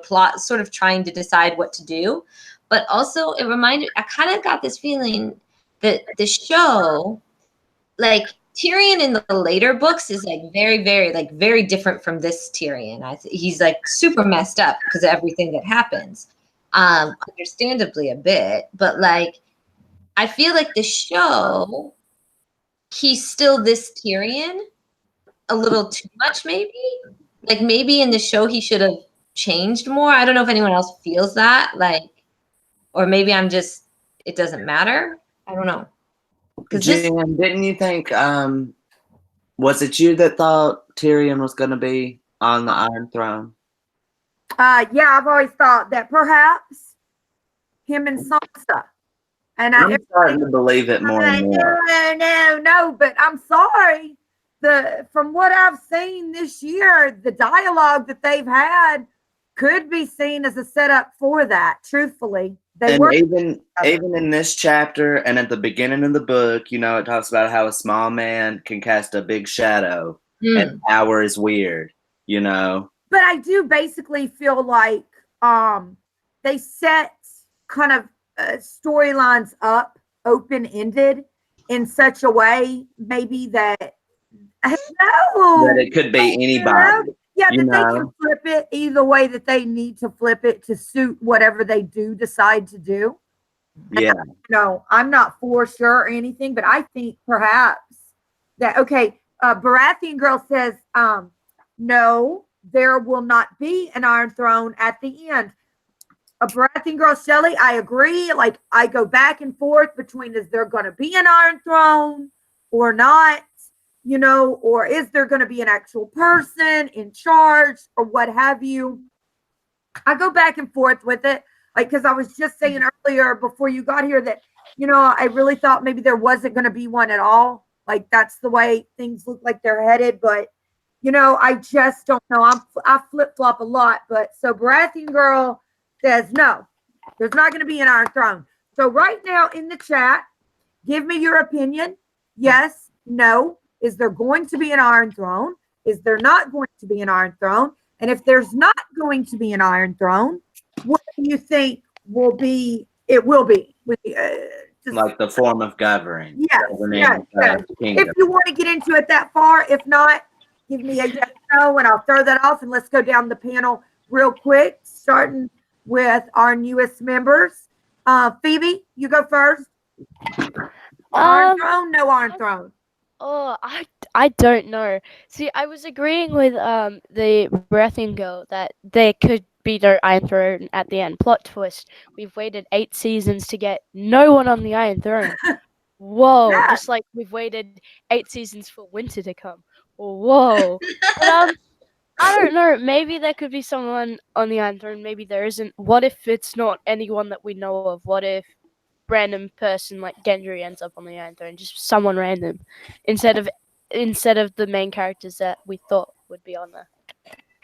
plot, sort of trying to decide what to do. But also it reminded, I kind of got this feeling that the show, like Tyrion in the later books is like very, very, like very different from this Tyrion. He's like super messed up because of everything that happens. Understandably a bit, but like I feel like the show, he's still this Tyrion a little too much, maybe. Like maybe in the show he should have changed more. I don't know if anyone else feels that, like, or maybe it doesn't matter. I don't know. Jen, didn't you think was it you that thought Tyrion was going to be on the Iron Throne? Yeah, I've always thought that perhaps him and Sansa. And I'm starting to believe it more and more. No, but I'm sorry. From what I've seen this year, the dialogue that they've had could be seen as a setup for that. Truthfully, even in this chapter and at the beginning of the book, it talks about how a small man can cast a big shadow, and power is weird. But I do basically feel like they set kind of storylines up open-ended in such a way maybe that that it could be anybody. Yeah, that they can flip it either way that they need to flip it to suit whatever they do decide to do. Yeah. No, I'm not for sure or anything, but I think perhaps that, okay, Baratheon girl says, no, there will not be an Iron Throne at the end. A Baratheon girl, Shelley, I agree. Like, I go back and forth between, is there going to be an Iron Throne or not? Or is there going to be an actual person in charge or what have you? I go back and forth with it. Like, because I was just saying earlier before you got here that, I really thought maybe there wasn't going to be one at all. Like, that's the way things look like they're headed. But, I just don't know. I flip flop a lot. But so Baratheon girl says, no, there's not going to be an Iron Throne. So right now in the chat, give me your opinion. Yes, no. Is there going to be an Iron Throne? Is there not going to be an Iron Throne? And if there's not going to be an Iron Throne, what do you think will be? It will be. Like the form of governing. Yes. If you want to get into it that far, if not, give me a yes, no, and I'll throw that off and let's go down the panel real quick, starting with our newest members. Phoebe, you go first. Iron Throne, no Iron Throne. Oh, I don't know. See, I was agreeing with the Baratheon girl that there could be no Iron Throne at the end. Plot twist: we've waited 8 seasons to get no one on the Iron Throne. Whoa! Yeah. Just like we've waited 8 seasons for winter to come. Whoa! But, I don't know. Maybe there could be someone on the Iron Throne. Maybe there isn't. What if it's not anyone that we know of? What if random person like Gendry ends up on the Iron Throne? Just someone random, instead of the main characters that we thought would be on there.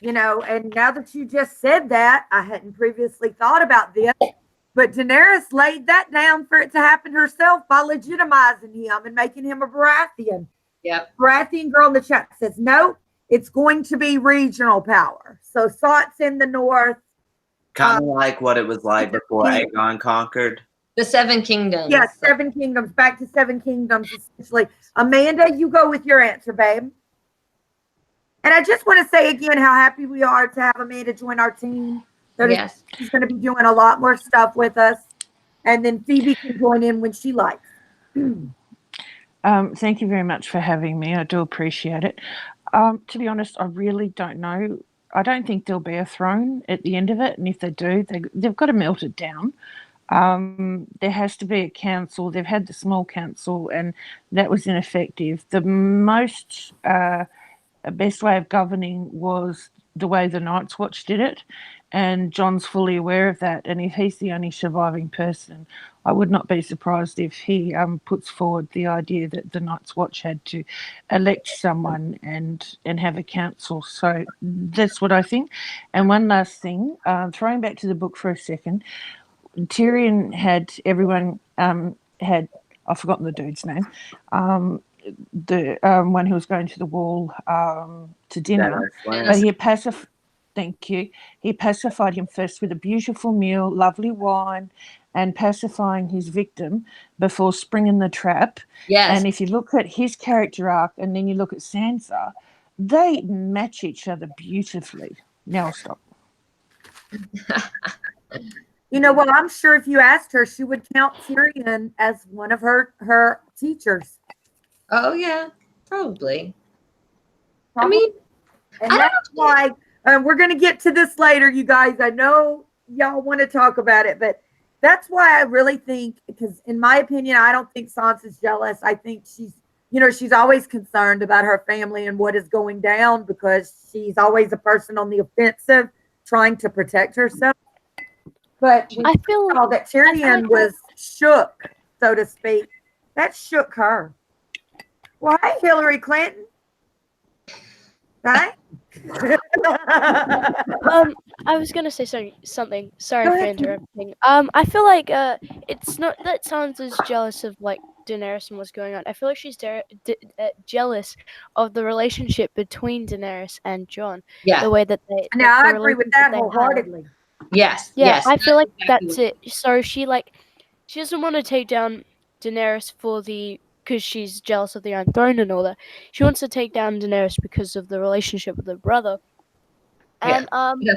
And now that you just said that, I hadn't previously thought about this, but Daenerys laid that down for it to happen herself by legitimizing him and making him a Baratheon. Yep. Baratheon girl in the chat says, no, it's going to be regional power. So Sot's in the north. Kind of like what it was like before Aegon conquered. The 7 Kingdoms. Yes, 7 Kingdoms. Back to 7 Kingdoms, essentially. Amanda, you go with your answer, babe. And I just want to say again how happy we are to have Amanda join our team. Yes. She's going to be doing a lot more stuff with us. And then Phoebe can join in when she likes. Thank you very much for having me. I do appreciate it. To be honest, I really don't know. I don't think there'll be a throne at the end of it. And if they do, they've got to melt it down. There has to be a council. They've had the small council, and that was ineffective. The most best way of governing was the way the Night's Watch did it, and John's fully aware of that. And if he's the only surviving person, I would not be surprised if he puts forward the idea that the Night's Watch had to elect someone and have a council. So that's what I think. And one last thing, throwing back to the book for a second, Tyrion had everyone had, I've forgotten the dude's name, the one who was going to the wall to dinner, but thank you. He pacified him first with a beautiful meal, lovely wine, and pacifying his victim before springing the trap. Yes. And if you look at his character arc and then you look at Sansa, they match each other beautifully. Now I'll stop. Well, I'm sure if you asked her, she would count Tyrion as one of her teachers. Oh, yeah, probably. Probably. I mean, and that's why we're going to get to this later, you guys. I know y'all want to talk about it, but that's why I really think, because in my opinion, I don't think Sansa's jealous. I think she's always concerned about her family and what is going down, because she's always a person on the offensive trying to protect herself. But I feel that Tyrion was shook, so to speak. That shook her. Well, hey, Hillary Clinton. Right? I was gonna say something. Sorry for interrupting. I feel like it's not that Sansa's jealous of like Daenerys and what's going on. I feel like she's jealous of the relationship between Daenerys and Jon. Yeah. The way that they. Now I agree with that wholeheartedly. Yes. Yeah, yes. I feel like exactly that's it. So she doesn't want to take down Daenerys because she's jealous of the Iron Throne and all that. She wants to take down Daenerys because of the relationship with her brother. And Yeah.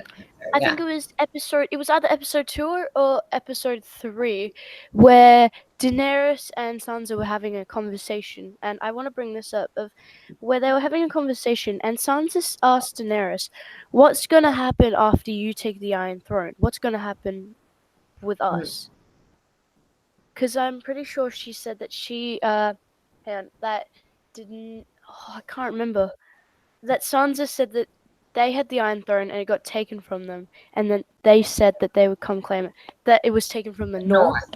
I think it was either episode 2 or episode 3 where Daenerys and Sansa were having a conversation, and I want to bring this up of where they were having a conversation, and Sansa asked Daenerys, "What's gonna happen after you take the Iron Throne? What's gonna happen with us?" Because I'm pretty sure she said that that didn't. Oh, I can't remember. That Sansa said that they had the Iron Throne and it got taken from them, and then they said that they would come claim it. That it was taken from the North.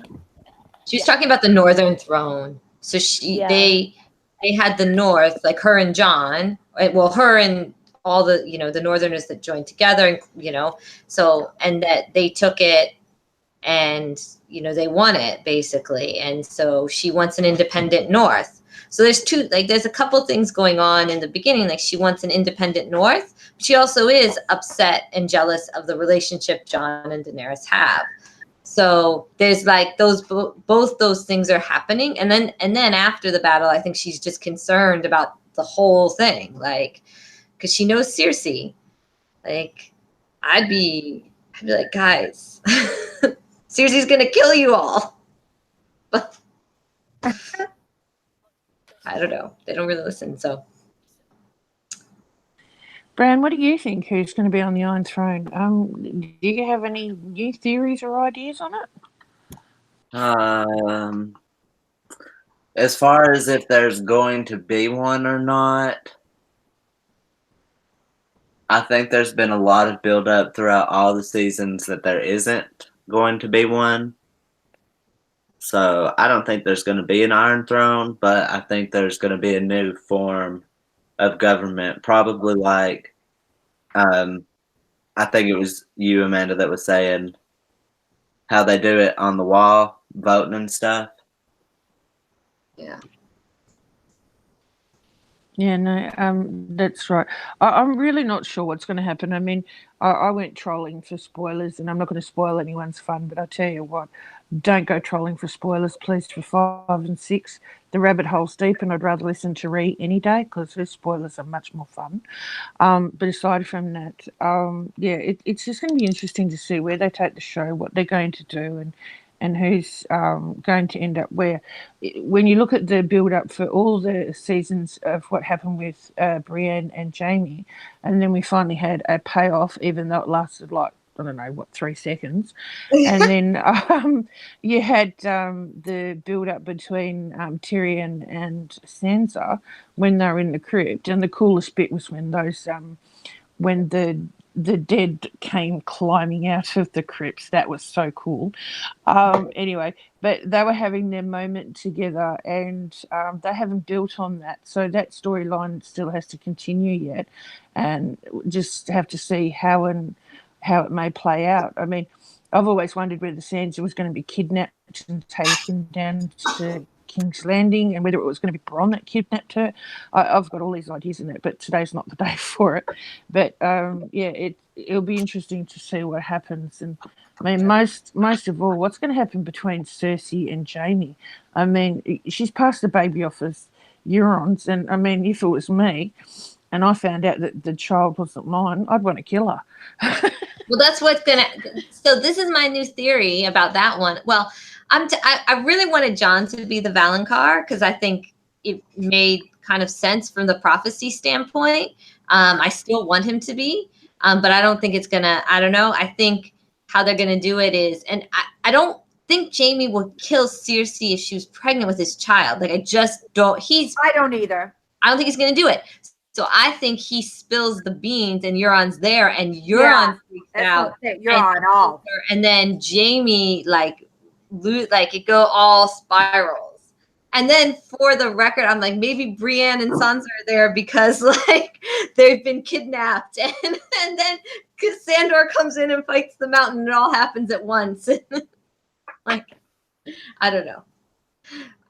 She was talking about the Northern Throne. So they had the North, like her and John. Well, her and all the the Northerners that joined together, and so and that they took it, and they won it basically, and so she wants an independent North. So there's a couple things going on in the beginning. Like she wants an independent North, but she also is upset and jealous of the relationship John and Daenerys have. So there's like both those things are happening, and then after the battle, I think she's just concerned about the whole thing, like because she knows Cersei. Like I'd be like, guys, Cersei's gonna kill you all. But I don't know. They don't really listen. So, Bran, what do you think? Who's going to be on the Iron Throne? Do you have any new theories or ideas on it? As far as if there's going to be one or not, I think there's been a lot of build-up throughout all the seasons that there isn't going to be one. So I don't think there's going to be an Iron Throne, but I think there's going to be a new form of government, probably like, I think it was you, Amanda, that was saying how they do it on the wall, voting and stuff. yeah. Yeah, no, that's right. I'm really not sure what's going to happen. I mean, I went trolling for spoilers, and I'm not going to spoil anyone's fun, but I tell you what, don't go trolling for spoilers, please, for 5 and 6. The rabbit hole's deep, and I'd rather listen to Ree any day because her spoilers are much more fun. But aside from that, it's just going to be interesting to see where they take the show, what they're going to do, and who's going to end up where. When you look at the build-up for all the seasons of what happened with Brienne and Jaime, and then we finally had a payoff, even though it lasted like, I don't know, 3 seconds. And then you had the build-up between Tyrion and Sansa when they were in the crypt. And the coolest bit was when when the dead came climbing out of the crypts. That was so cool. Anyway, but they were having their moment together, and they haven't built on that. So that storyline still has to continue yet, and just have to see how it may play out. I mean, I've always wondered whether Sansa was going to be kidnapped and taken down to King's Landing, and whether it was going to be Bronn that kidnapped her. I've got all these ideas in it, but today's not the day for it. But it'll be interesting to see what happens. And I mean, most of all, what's going to happen between Cersei and Jaime? I mean, she's passed the baby off as Euron's, and I mean, if it was me, and I found out that the child wasn't mine, I'd want to kill her. Well, that's what's gonna. So this is my new theory about that one. Well, I really wanted John to be the Valonqar because I think it made kind of sense from the prophecy standpoint. I still want him to be, but I don't think it's gonna. I don't know. I think how they're gonna do it is, and I don't think Jaime will kill Cersei if she was pregnant with his child. Like I just don't. I don't either. I don't think he's gonna do it. So I think he spills the beans and Euron's there, and Euron freaks out. Euron off. And then Jaime like it go all spirals. And then for the record, I'm like, maybe Brienne and Sansa are there because like they've been kidnapped, and then because Sandor comes in and fights the mountain, and it all happens at once. Like, I don't know.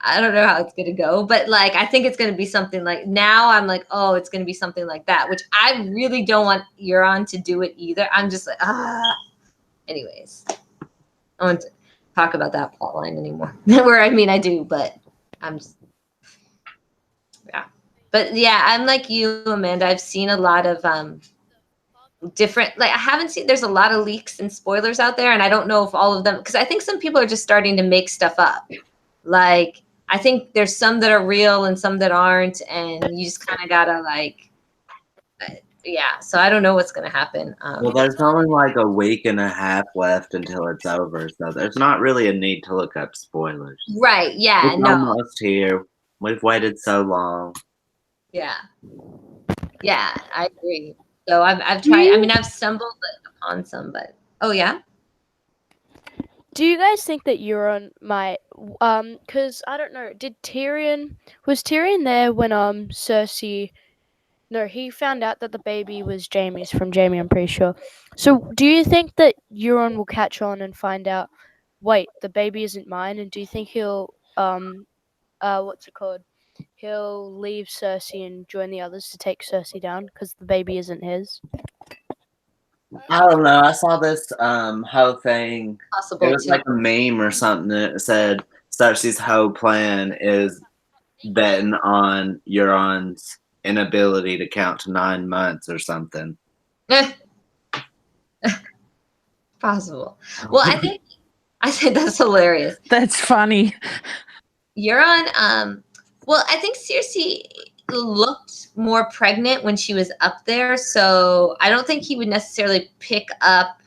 I don't know how it's going to go, but like, I think it's going to be something like now I'm like, oh, it's going to be something like that, which I really don't want Euron to do it either. I'm just like, anyways, I don't want to talk about that plot line anymore. Where, I mean, I do, but I'm just, yeah. But yeah, I'm like you, Amanda. I've seen a lot of, different, like I haven't seen, there's a lot of leaks and spoilers out there, and I don't know if all of them, because I think some people are just starting to make stuff up. Like I think there's some that are real and some that aren't, and you just kind of gotta like, yeah. So I don't know what's gonna happen. Well, there's only like a week and a half left until it's over, so there's not really a need to look up spoilers. Right? Yeah. It's No. almost here. We've waited so long. Yeah. Yeah, I agree. So I've tried. I mean, I've stumbled upon some, but oh yeah. Do you guys think that Euron might? Because I don't know. Was Tyrion there when Cersei? No, he found out that the baby was Jaime's from Jaime. I'm pretty sure. So, do you think that Euron will catch on and find out? Wait, the baby isn't mine. And do you think he'll what's it called? He'll leave Cersei and join the others to take Cersei down because the baby isn't his. I don't know. I saw this whole thing. Possible It was too. like a meme or something that said Cersei's whole plan is betting on Euron's inability to count to 9 months or something. Possible. Well, I think that's hilarious. That's funny. Euron, well, I think Cersei looked more pregnant when she was up there, so I don't think he would necessarily pick up.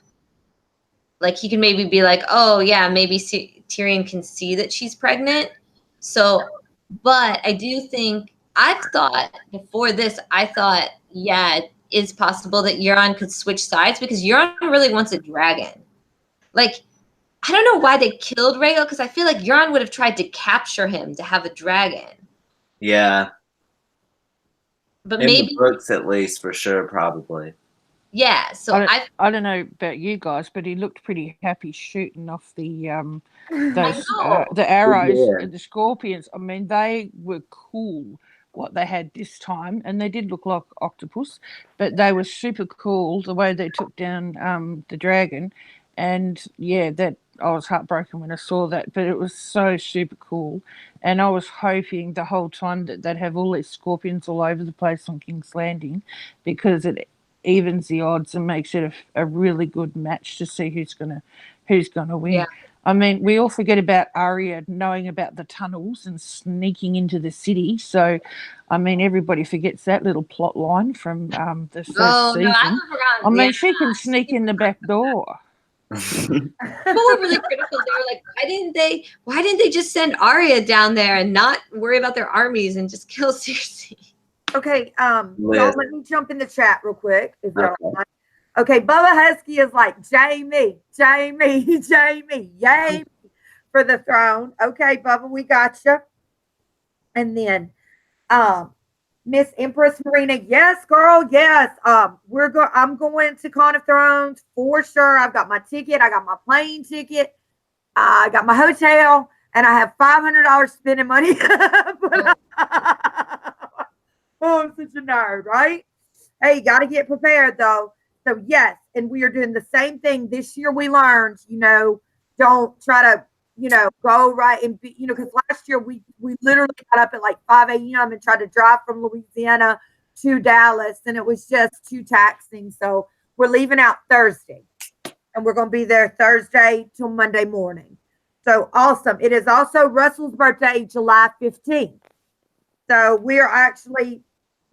Like he can maybe be like, oh yeah, maybe Tyrion can see that she's pregnant. So, but I do think I've thought before this. I thought, yeah, it is possible that Euron could switch sides because Euron really wants a dragon. Like, I don't know why they killed Rhaegal because I feel like Euron would have tried to capture him to have a dragon. Yeah. But In maybe, the books, at least, for sure, probably. yeah. So I don't know about you guys, but he looked pretty happy shooting off the those know. the arrows Yeah. and the scorpions. I mean, they were cool. What they had this time, and they did look like octopus, but they were super cool the way they took down the dragon. And yeah, that I was heartbroken when I saw that, but it was so super cool. And I was hoping the whole time that they'd have all these scorpions all over the place on King's Landing, because it evens the odds and makes it a really good match to see who's gonna win. Yeah. I mean, we all forget about Arya knowing about the tunnels and sneaking into the city. So, I mean, everybody forgets that little plot line from the first season. No, I forgot. I mean, Yeah. she can sneak in the back door. People were really critical. They were like, why didn't they just send Arya down there and not worry about their armies and just kill Cersei? Okay, Liz. y'all, let me jump in the chat real quick if y'all Okay. don't mind. Okay, Bubba Husky is like, Jamie, yay for the throne. Okay, Bubba, we got you. And then Miss Empress Marina, yes, girl, yes. I'm going to Con of Thrones for sure. I've got my ticket, I got my plane ticket, I got my hotel, and I have $500 spending money. But oh, I'm such a nerd, right? Hey, got to get prepared though. So yes, and we are doing the same thing this year. We learned, don't try to, go right and be, because last year we literally got up at like 5 a.m. and tried to drive from Louisiana to Dallas, and it was just too taxing. So we're leaving out Thursday, and we're going to be there Thursday till Monday morning. So awesome! It is also Russell's birthday, July 15th. So we are actually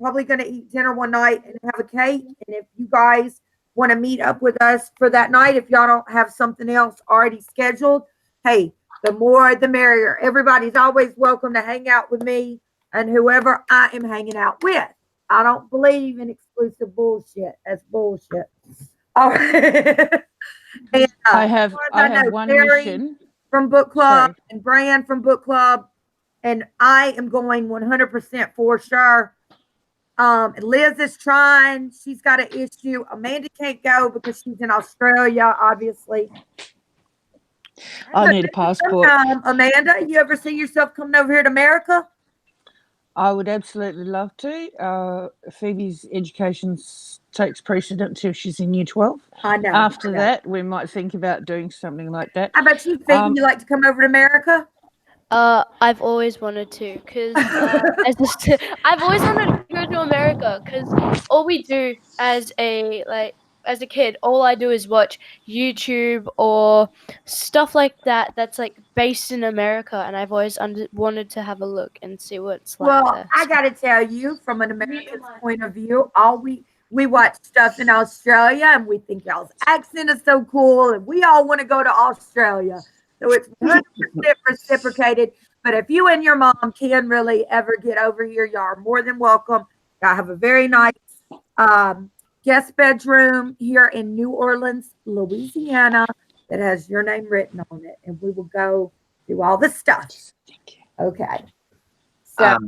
probably going to eat dinner one night and have a cake. And if you guys want to meet up with us for that night, if y'all don't have something else already scheduled, hey, the more the merrier. Everybody's always welcome to hang out with me and whoever I am hanging out with. I don't believe in exclusive bullshit. That's bullshit. All right. And, I have I know one Kerri mission. from book club Sorry. and Bran from book club. And I am going 100% for sure. Liz is trying. She's got an issue. Amanda can't go because she's in Australia, obviously. I need a passport. Amanda, you ever see yourself coming over here to America? I would absolutely love to. Phoebe's education takes precedent until she's in year 12. I know. After that, we might think about doing something like that. How about you, Phoebe? You like to come over to America? I've always wanted to, cause I've always wanted to go to America, cause all we do as a as a kid, all I do is watch YouTube or stuff like that that's like based in America, and I've always wanted to have a look and see what it's like Well, there. I got to tell you, from an American's point of view, all we watch stuff in Australia, and we think y'all's accent is so cool, and we all want to go to Australia. So it's 100% reciprocated. But if you and your mom can really ever get over here, y'all are more than welcome. I have a very nice guest bedroom here in New Orleans, Louisiana, that has your name written on it, and we will go do all the stuff. Okay. So,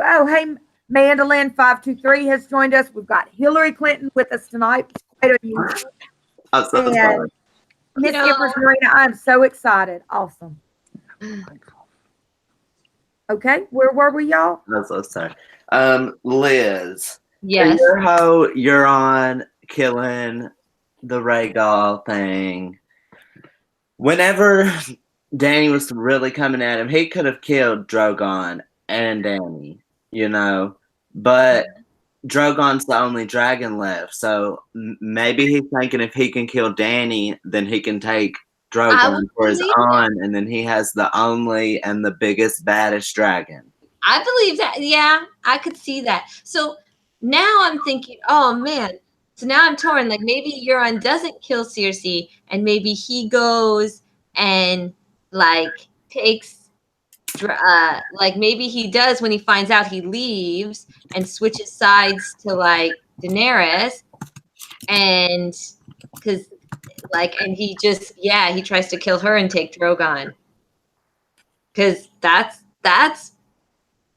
oh, hey, Mandolin 523 has joined us. We've got Hillary Clinton with us tonight. Quite unusual. I'm so And sorry. Miss Empress Marina, I'm so excited. Awesome. Okay, where were we, y'all? I'm so sorry. Liz. Yes. You're on killing the Rhaegal thing. Whenever Danny was really coming at him, he could have killed Drogon and Danny, you know, but Drogon's the only dragon left, so maybe he's thinking if he can kill Danny, then he can take Drogon for his own, and then he has the only and the biggest, baddest dragon. I believe that. Yeah, I could see that. So now I'm thinking, oh man. So now I'm torn. Like maybe Euron doesn't kill Cersei, and maybe he goes and like takes, like maybe he does when he finds out, he leaves and switches sides to like Daenerys, and because like, and he just he tries to kill her and take Drogon, because that's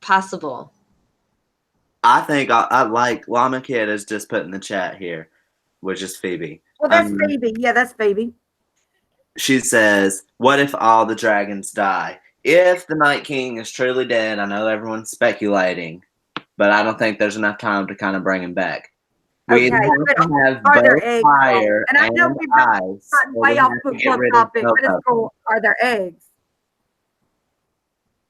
possible. I think I like Llama Kid is just put in the chat here, which is Phoebe. Well, that's Phoebe. Yeah, that's Phoebe. She says, what if all the dragons die? If the Night King is truly dead, I know everyone's speculating, but I don't think there's enough time to kind of bring him back. We have to have both fire and I know and we've ice. gotten way off the book topic, but it's cool. Are there eggs?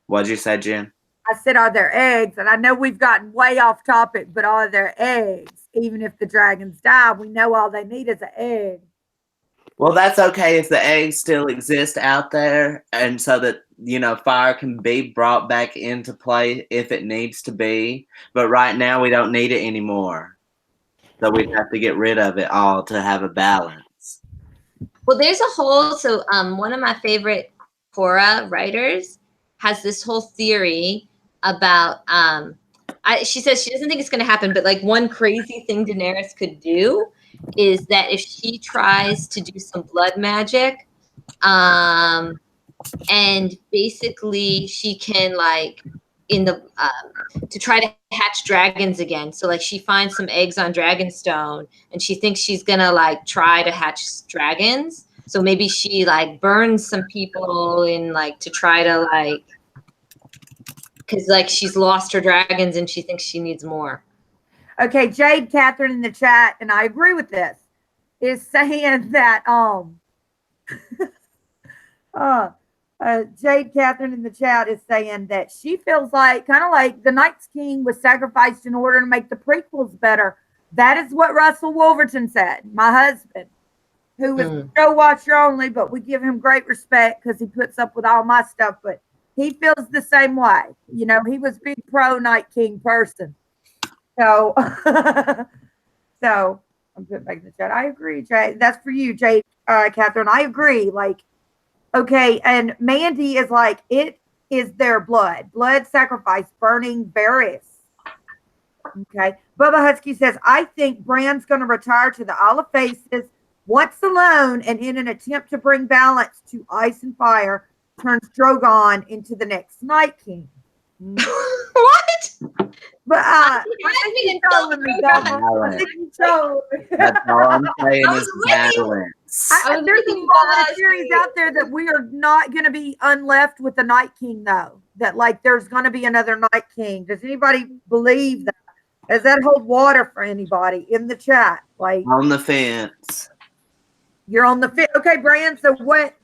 What'd you say, Jen? I said, are there eggs? And I know we've gotten way off topic, but are there eggs? Even if the dragons die, we know all they need is an egg. Well, that's okay if the eggs still exist out there, and so that, you know, fire can be brought back into play if it needs to be. But right now, we don't need it anymore. So we'd have to get rid of it all to have a balance. Well, there's a whole, so one of my favorite Cora writers has this whole theory about, she says she doesn't think it's going to happen, but like one crazy thing Daenerys could do is that if she tries to do some blood magic, and basically she can like in the to try to hatch dragons again. So like she finds some eggs on Dragonstone and she thinks she's gonna like try to hatch dragons. So maybe she like burns some people in like to try to like, because like she's lost her dragons and she thinks she needs more. Okay, Jade Catherine in the chat, and I agree with this, is saying that Jade Catherine in the chat is saying that she feels like kind of like the Night's King was sacrificed in order to make the prequels better. That is what Russell Wolverton said, my husband, who is a show watcher only, but we give him great respect because he puts up with all my stuff. But he feels the same way. You know, he was big pro Night King person. So, so I'm putting back in the chat. I agree, Jay. That's for you, Jay, Catherine. I agree. Like, okay, and Mandy is like, it is their blood sacrifice, burning Varys. Okay, Bubba Husky says, I think Bran's going to retire to the Isle of Faces once alone, and in an attempt to bring balance to ice and fire, turns Drogon into the next Night King. What? But I think you trolling me, That's all I'm saying is balance. There's a lot of theories out there that we are not going to be unleft with the Night King, though. That like there's going to be another Night King. Does anybody believe that? Does that hold water for anybody in the chat? Like on the fence. You're on the fence. Okay, Bran. So what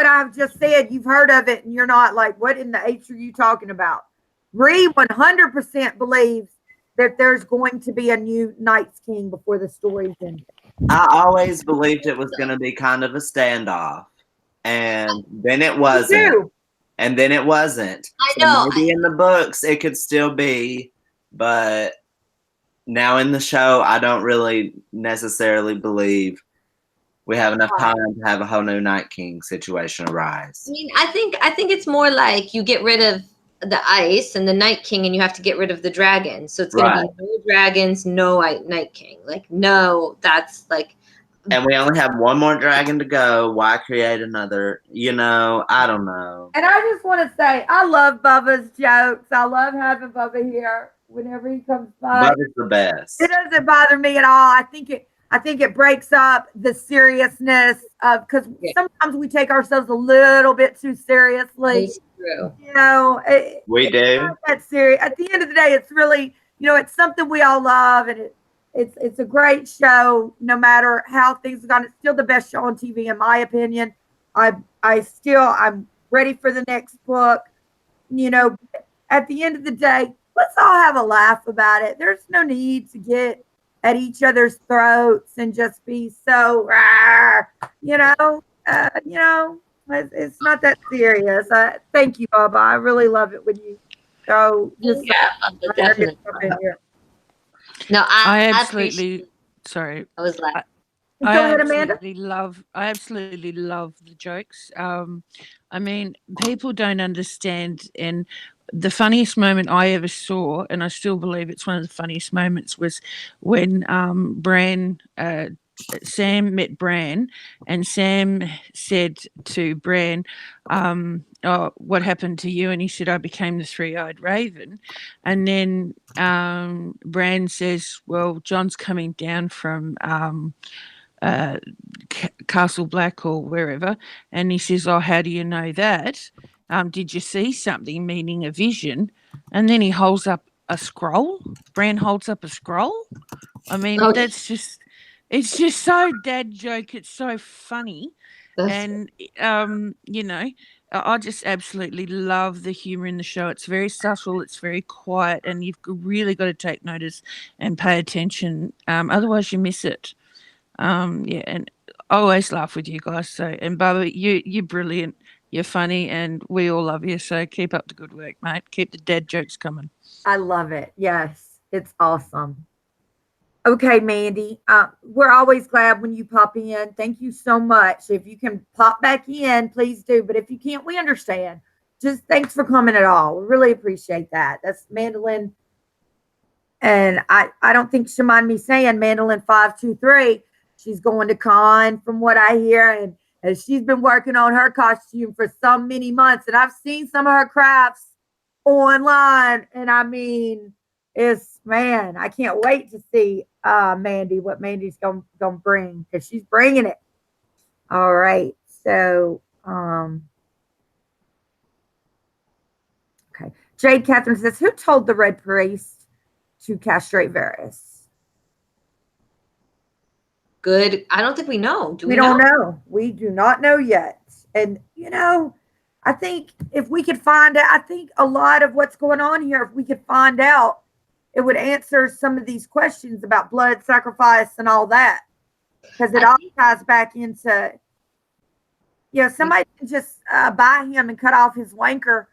I've just said, you've heard of it, and you're not like, what in the H are you talking about? Ree 100% believes that there's going to be a new Night's King before the story's ended. I always believed it was going to be kind of a standoff, and then it Me wasn't, too. and then it wasn't. I So know. maybe in the books it could still be, but now in the show, I don't really necessarily believe we have enough time to have a whole new Night King situation arise. I mean, I think it's more like you get rid of the ice and the Night King, and you have to get rid of the dragon. So it's going to be no dragons, no Night King. Like, no, that's like. And we only have one more dragon to go. Why create another? You know, I don't know. And I just want to say, I love Bubba's jokes. I love having Bubba here whenever he comes by. Bubba's the best. It doesn't bother me at all. I think it breaks up the seriousness of, because sometimes we take ourselves a little bit too seriously. It's true. You know, We do. it's not that serious. At the end of the day, it's really, you know, it's something we all love, and it's a great show. No matter how things have gone, it's still the best show on TV, in my opinion. I'm ready for the next book. You know, at the end of the day, let's all have a laugh about it. There's no need to get at each other's throats and just be so, you know, it's not that serious. Thank you, Bubba. I really love it when you go. Definitely. No, I I absolutely. Sorry. I was like, Go ahead, Amanda. I absolutely love the jokes. I mean, people don't understand, and the funniest moment I ever saw, and I still believe it's one of the funniest moments, was when Sam met Bran, and Sam said to Bran, "Oh, what happened to you?" And he said, "I became the three-eyed raven." And then Bran says, "Well, John's coming down from Castle Black or wherever," and he says, "Oh, how do you know that? Did you see something?" Meaning a vision. And then he holds up a scroll. Bran holds up a scroll. I mean, it's just so dad joke. It's so funny. And you know, I just absolutely love the humor in the show. It's very subtle, it's very quiet, and you've really got to take notice and pay attention. Otherwise you miss it. Yeah, and I always laugh with you guys. So, and Bubba, you're brilliant. You're funny, and we all love you. So keep up the good work, mate. Keep the dad jokes coming. I love it. Yes, it's awesome. Okay, Mandy. We're always glad when you pop in. Thank you so much. If you can pop back in, please do. But if you can't, we understand. Just thanks for coming at all. We really appreciate that. That's Mandolin. And I don't think she'll mind me saying Mandolin 523. She's going to con from what I hear. And she's been working on her costume for so many months. And I've seen some of her crafts online. And I mean, I can't wait to see Mandy, what Mandy's gonna bring, because she's bringing it. All right. So okay. Jade Catherine says, who told the Red Priest to castrate Varys? good. I don't think we know. We don't know. We do not know yet. And you know, I think if we could find out, I think a lot of what's going on here, if we could find out, it would answer some of these questions about blood sacrifice and all that. Because it all ties back into, you know, somebody can just buy him and cut off his wanker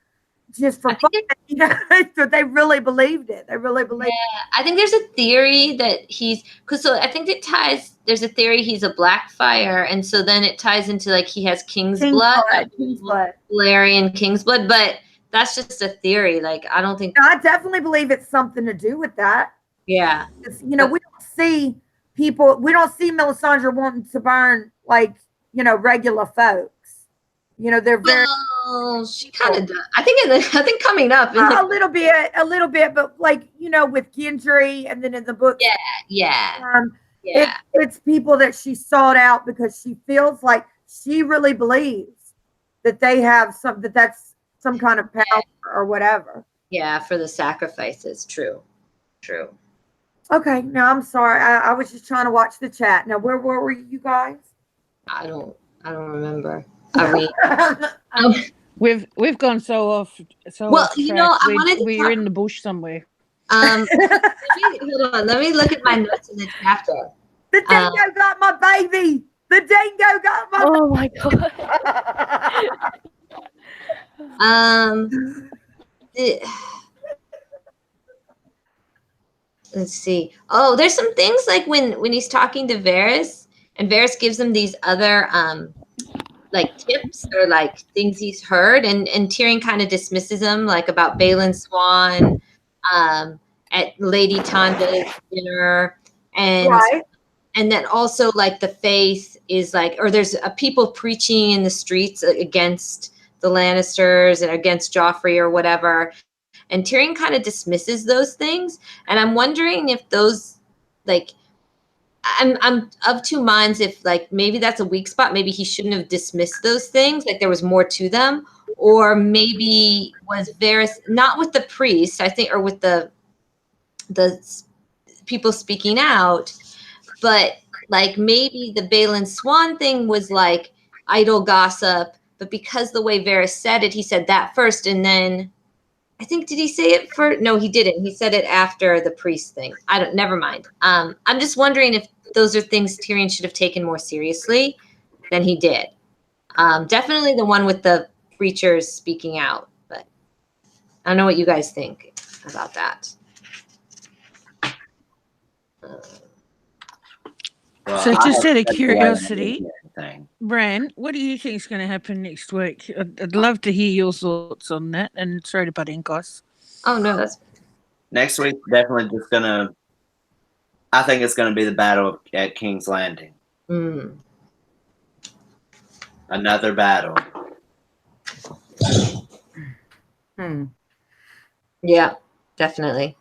just for fun. You know, so they really believed it. They really believed it. I think there's a theory that I think there's a theory he's a Blackfire, and so then it ties into like he has King's blood. Valerian King's blood, but that's just a theory. Like, I don't think. No, I definitely believe it's something to do with that. Yeah. You know, we don't see Melisandre wanting to burn, like, you know, regular folks. You know, they're very. Well, she kind of does. I think coming up. A little bit, but like, you know, with Gendry and then in the book. Yeah. It's people that she sought out because she feels like she really believes that they have that's some kind of power or whatever. Yeah, for the sacrifices. True. Okay, no, I'm sorry. I was just trying to watch the chat. Now, where were you guys? I don't remember. We've gone so off. So well, off you know, we're in the bush somewhere. Hold on. Let me look at my notes in the chapter. The dingo got my baby. The dingo got my Oh my god. Let's see. Oh, there's some things like when he's talking to Varys, and Varys gives him these other like tips or like things he's heard, and Tyrion kind of dismisses them, like about Balin Swan, at Lady Tanda's dinner, and right. and then also like the faith is like, or there's people preaching in the streets against the Lannisters and against Joffrey or whatever. And Tyrion kind of dismisses those things. And I'm wondering if those, like, I'm of two minds if like maybe that's a weak spot. Maybe he shouldn't have dismissed those things. Like there was more to them. Or maybe was Varys, not with the priests, I think, or with the people speaking out, but like maybe the Balin Swan thing was like idle gossip. But because the way Varys said it, he said that first, and then I think, did he say it first? No, he didn't. He said it after the priest thing. Never mind. I'm just wondering if those are things Tyrion should have taken more seriously than he did. Definitely the one with the preachers speaking out, but I don't know what you guys think about that. Well, So I just have out of no curiosity, anything. Bran, what do you think is going to happen next week? I'd love to hear your thoughts on that. And sorry to butt in, guys. Oh no, that's Next week, definitely just gonna. I think it's gonna be the battle at King's Landing. Another battle. Yeah, definitely.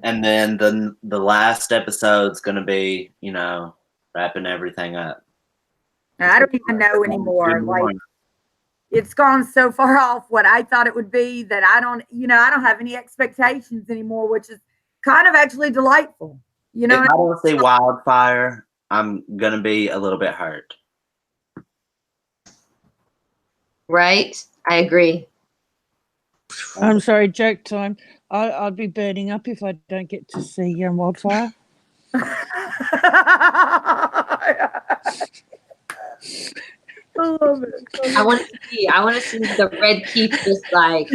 And then the last episode's gonna be, wrapping everything up. I don't even know anymore. Like it's gone so far off what I thought it would be that I don't have any expectations anymore, which is kind of actually delightful. If I don't see Wildfire, I'm gonna be a little bit hurt. Right? I agree. I'm sorry, joke time. I'll be burning up if I don't get to see Wildfire. I love it. I want to see the Red Keep just like.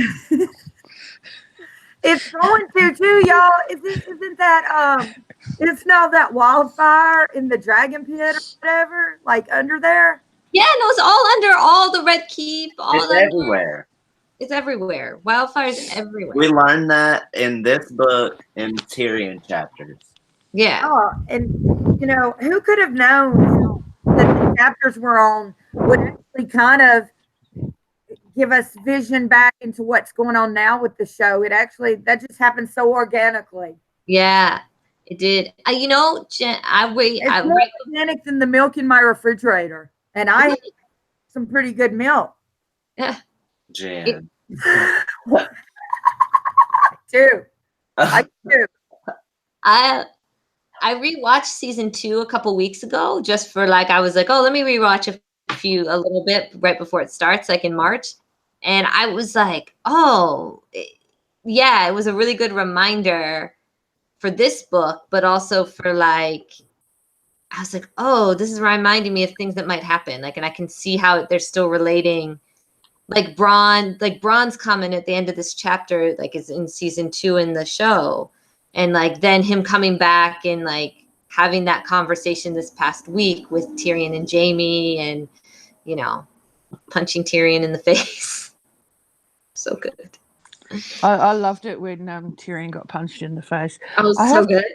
It's going to too, y'all. Isn't that it's now that wildfire in the dragon pit or whatever, like under there? Yeah, no, it's all under all the Red Keep. It's everywhere. It's everywhere. Wildfire's everywhere. We learned that in this book in Tyrion chapters. Yeah. Oh, and who could have known that the chapters we're on would actually kind of give us vision back into what's going on now with the show. That just happened so organically. Yeah, it did. Jen, It's more organic than the milk in my refrigerator, and I have some pretty good milk. Yeah. Jen. Too. I do. I rewatched season 2 a couple weeks ago just for I was like, oh, let me rewatch a little bit right before it starts, like in March. And I was like, oh, it was a really good reminder for this book, but also for I was like, oh, this is reminding me of things that might happen. And I can see how they're still relating. Bronn's comment at the end of this chapter, is in season 2 in the show. And then him coming back and having that conversation this past week with Tyrion and Jaime and, punching Tyrion in the face. So good. I loved it when Tyrion got punched in the face. Oh, so good.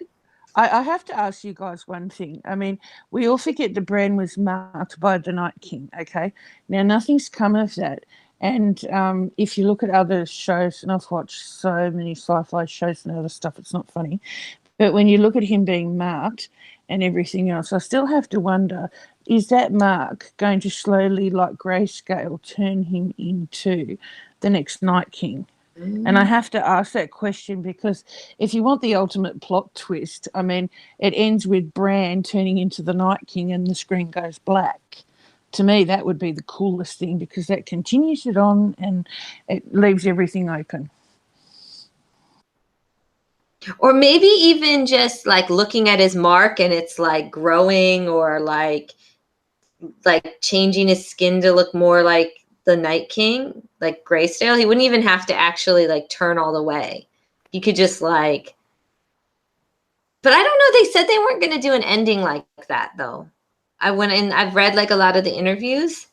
I have to ask you guys one thing. I mean, we all forget that Bran was marked by the Night King, okay? Now, nothing's come of that. And if you look at other shows, and I've watched so many sci-fi shows and other stuff, it's not funny. But when you look at him being marked and everything else, I still have to wonder, is that mark going to slowly, like grayscale, turn him into the next Night King? And I have to ask that question because if you want the ultimate plot twist, I mean, it ends with Bran turning into the Night King and the screen goes black. To me, that would be the coolest thing because that continues it on and it leaves everything open. Or maybe even just like looking at his mark and it's like growing, or like changing his skin to look more like the Night King, like grayscale. He wouldn't even have to actually like turn all the way. He could just like, but I don't know. They said they weren't going to do an ending like that though. I went in, I've read like a lot of the interviews.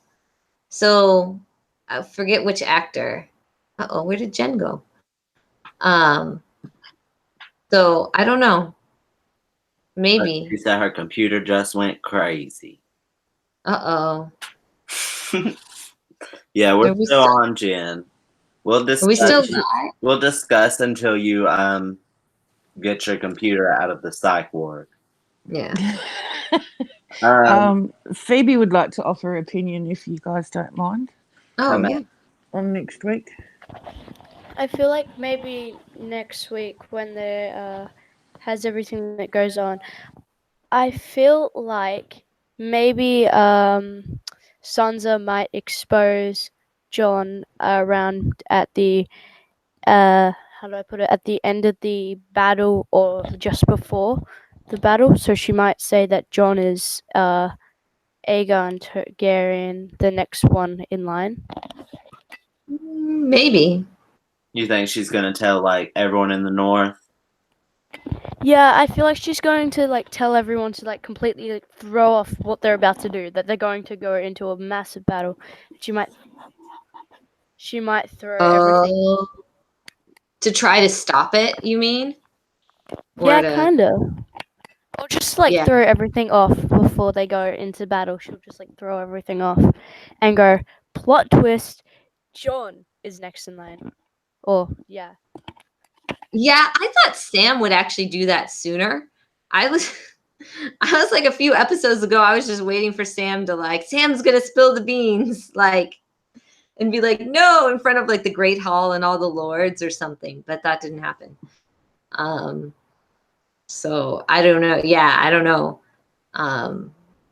So I forget which actor. Uh-oh, where did Jen go? So I don't know. Maybe. She said her computer just went crazy. Uh-oh. Yeah, we're Are we still still- on, Jen. We'll Are we still discuss. live? We'll discuss until you get your computer out of the psych ward. Yeah. Phoebe would like to offer her opinion if you guys don't mind Oh, Come yeah. on next week. I feel like maybe next week when there has everything that goes on, I feel like maybe Sansa might expose John around at the how do I put it, at the end of the battle or just before the battle. So she might say that John is Aegon Targaryen, the next one in line. Maybe. You think she's gonna tell like everyone in the north? Yeah, I feel like she's going to like tell everyone to like completely like, throw off what they're about to do. That they're going to go into a massive battle. She might throw everything. Oh. To try to stop it, you mean? Or Yeah, to- kind of. Or just like Yeah. throw everything off before they go into battle. She'll just like throw everything off and go, plot twist, John is next in line. Or yeah. Yeah, I thought Sam would actually do that sooner. I was like a few episodes ago, I was just waiting for Sam to like, Sam's gonna spill the beans, like, and be like, no, in front of like the Great Hall and all the lords or something. But that didn't happen. So I don't know. Yeah, I don't know.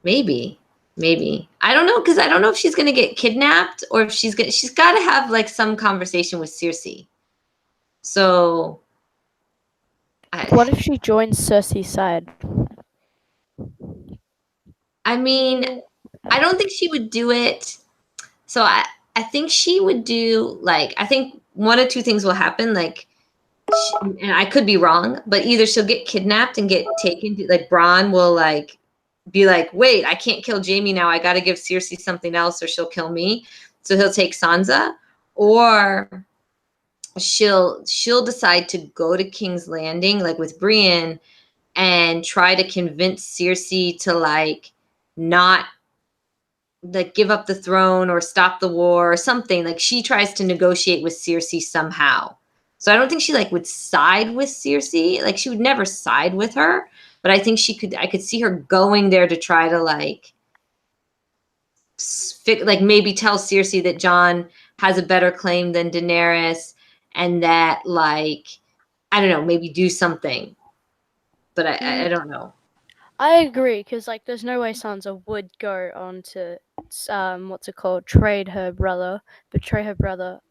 Maybe. I don't know, because I don't know if she's gonna get kidnapped or if she's got to have like some conversation with Cersei. So What if she joins Cersei's side? I mean, I don't think she would do it. So I think she would do like, I think one of two things will happen. Like, and I could be wrong, but either she'll get kidnapped and get taken to, like, Bronn will like be like, wait, I can't kill Jaime now. I got to give Cersei something else or she'll kill me. So he'll take Sansa, or she'll decide to go to King's Landing, like with Brienne, and try to convince Cersei to like not like give up the throne or stop the war or something. Like she tries to negotiate with Cersei somehow. So I don't think she like would side with Cersei. Like she would never side with her, but I think I could see her going there to try to like like maybe tell Cersei that Jon has a better claim than Daenerys, and that like, I don't know, maybe do something. But I don't know. I agree, because like there's no way Sansa would go on to what's it called, betray her brother,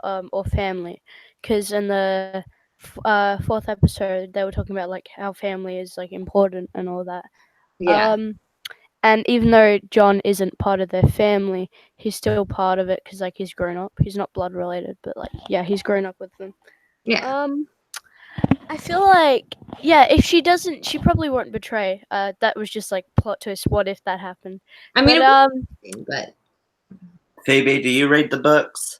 or family, because in the fourth episode they were talking about like how family is like important and all that. Yeah. And even though Jon isn't part of their family, he's still part of it because like he's grown up. He's not blood related, but like yeah, he's grown up with them. Yeah. I feel like, yeah, if she doesn't, she probably won't betray. That was just like plot twist. What if that happened? I mean, But Phoebe, do you read the books?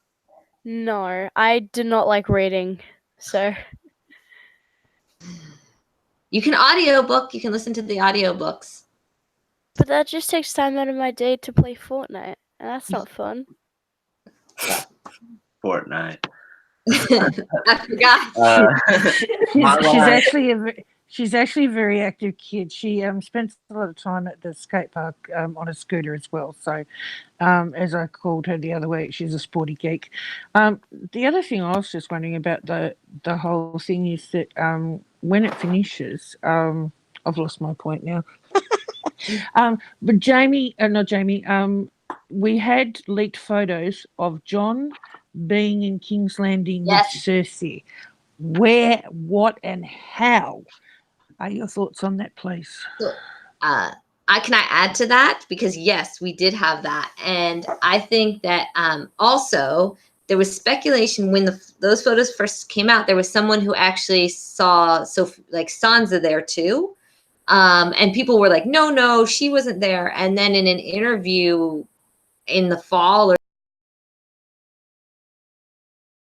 no, I do not like reading. So you can audiobook, you can listen to the audiobooks. but that just takes time out of my day to play Fortnite, and that's not fun. Fortnite. I forgot. She's actually a very active kid. She spends a lot of time at the skate park on a scooter as well. So, as I called her the other week, she's a sporty geek. The other thing I was just wondering about the whole thing is that when it finishes, I've lost my point now. But not Jamie. We had leaked photos of Jon being in King's Landing Yes. with Cersei. Where, what, and how are your thoughts on that, please? So, can I add to that? Because yes, we did have that, and I think that also there was speculation when those photos first came out. There was someone who actually saw like Sansa there too, and people were like, no, she wasn't there. And then in an interview in the fall or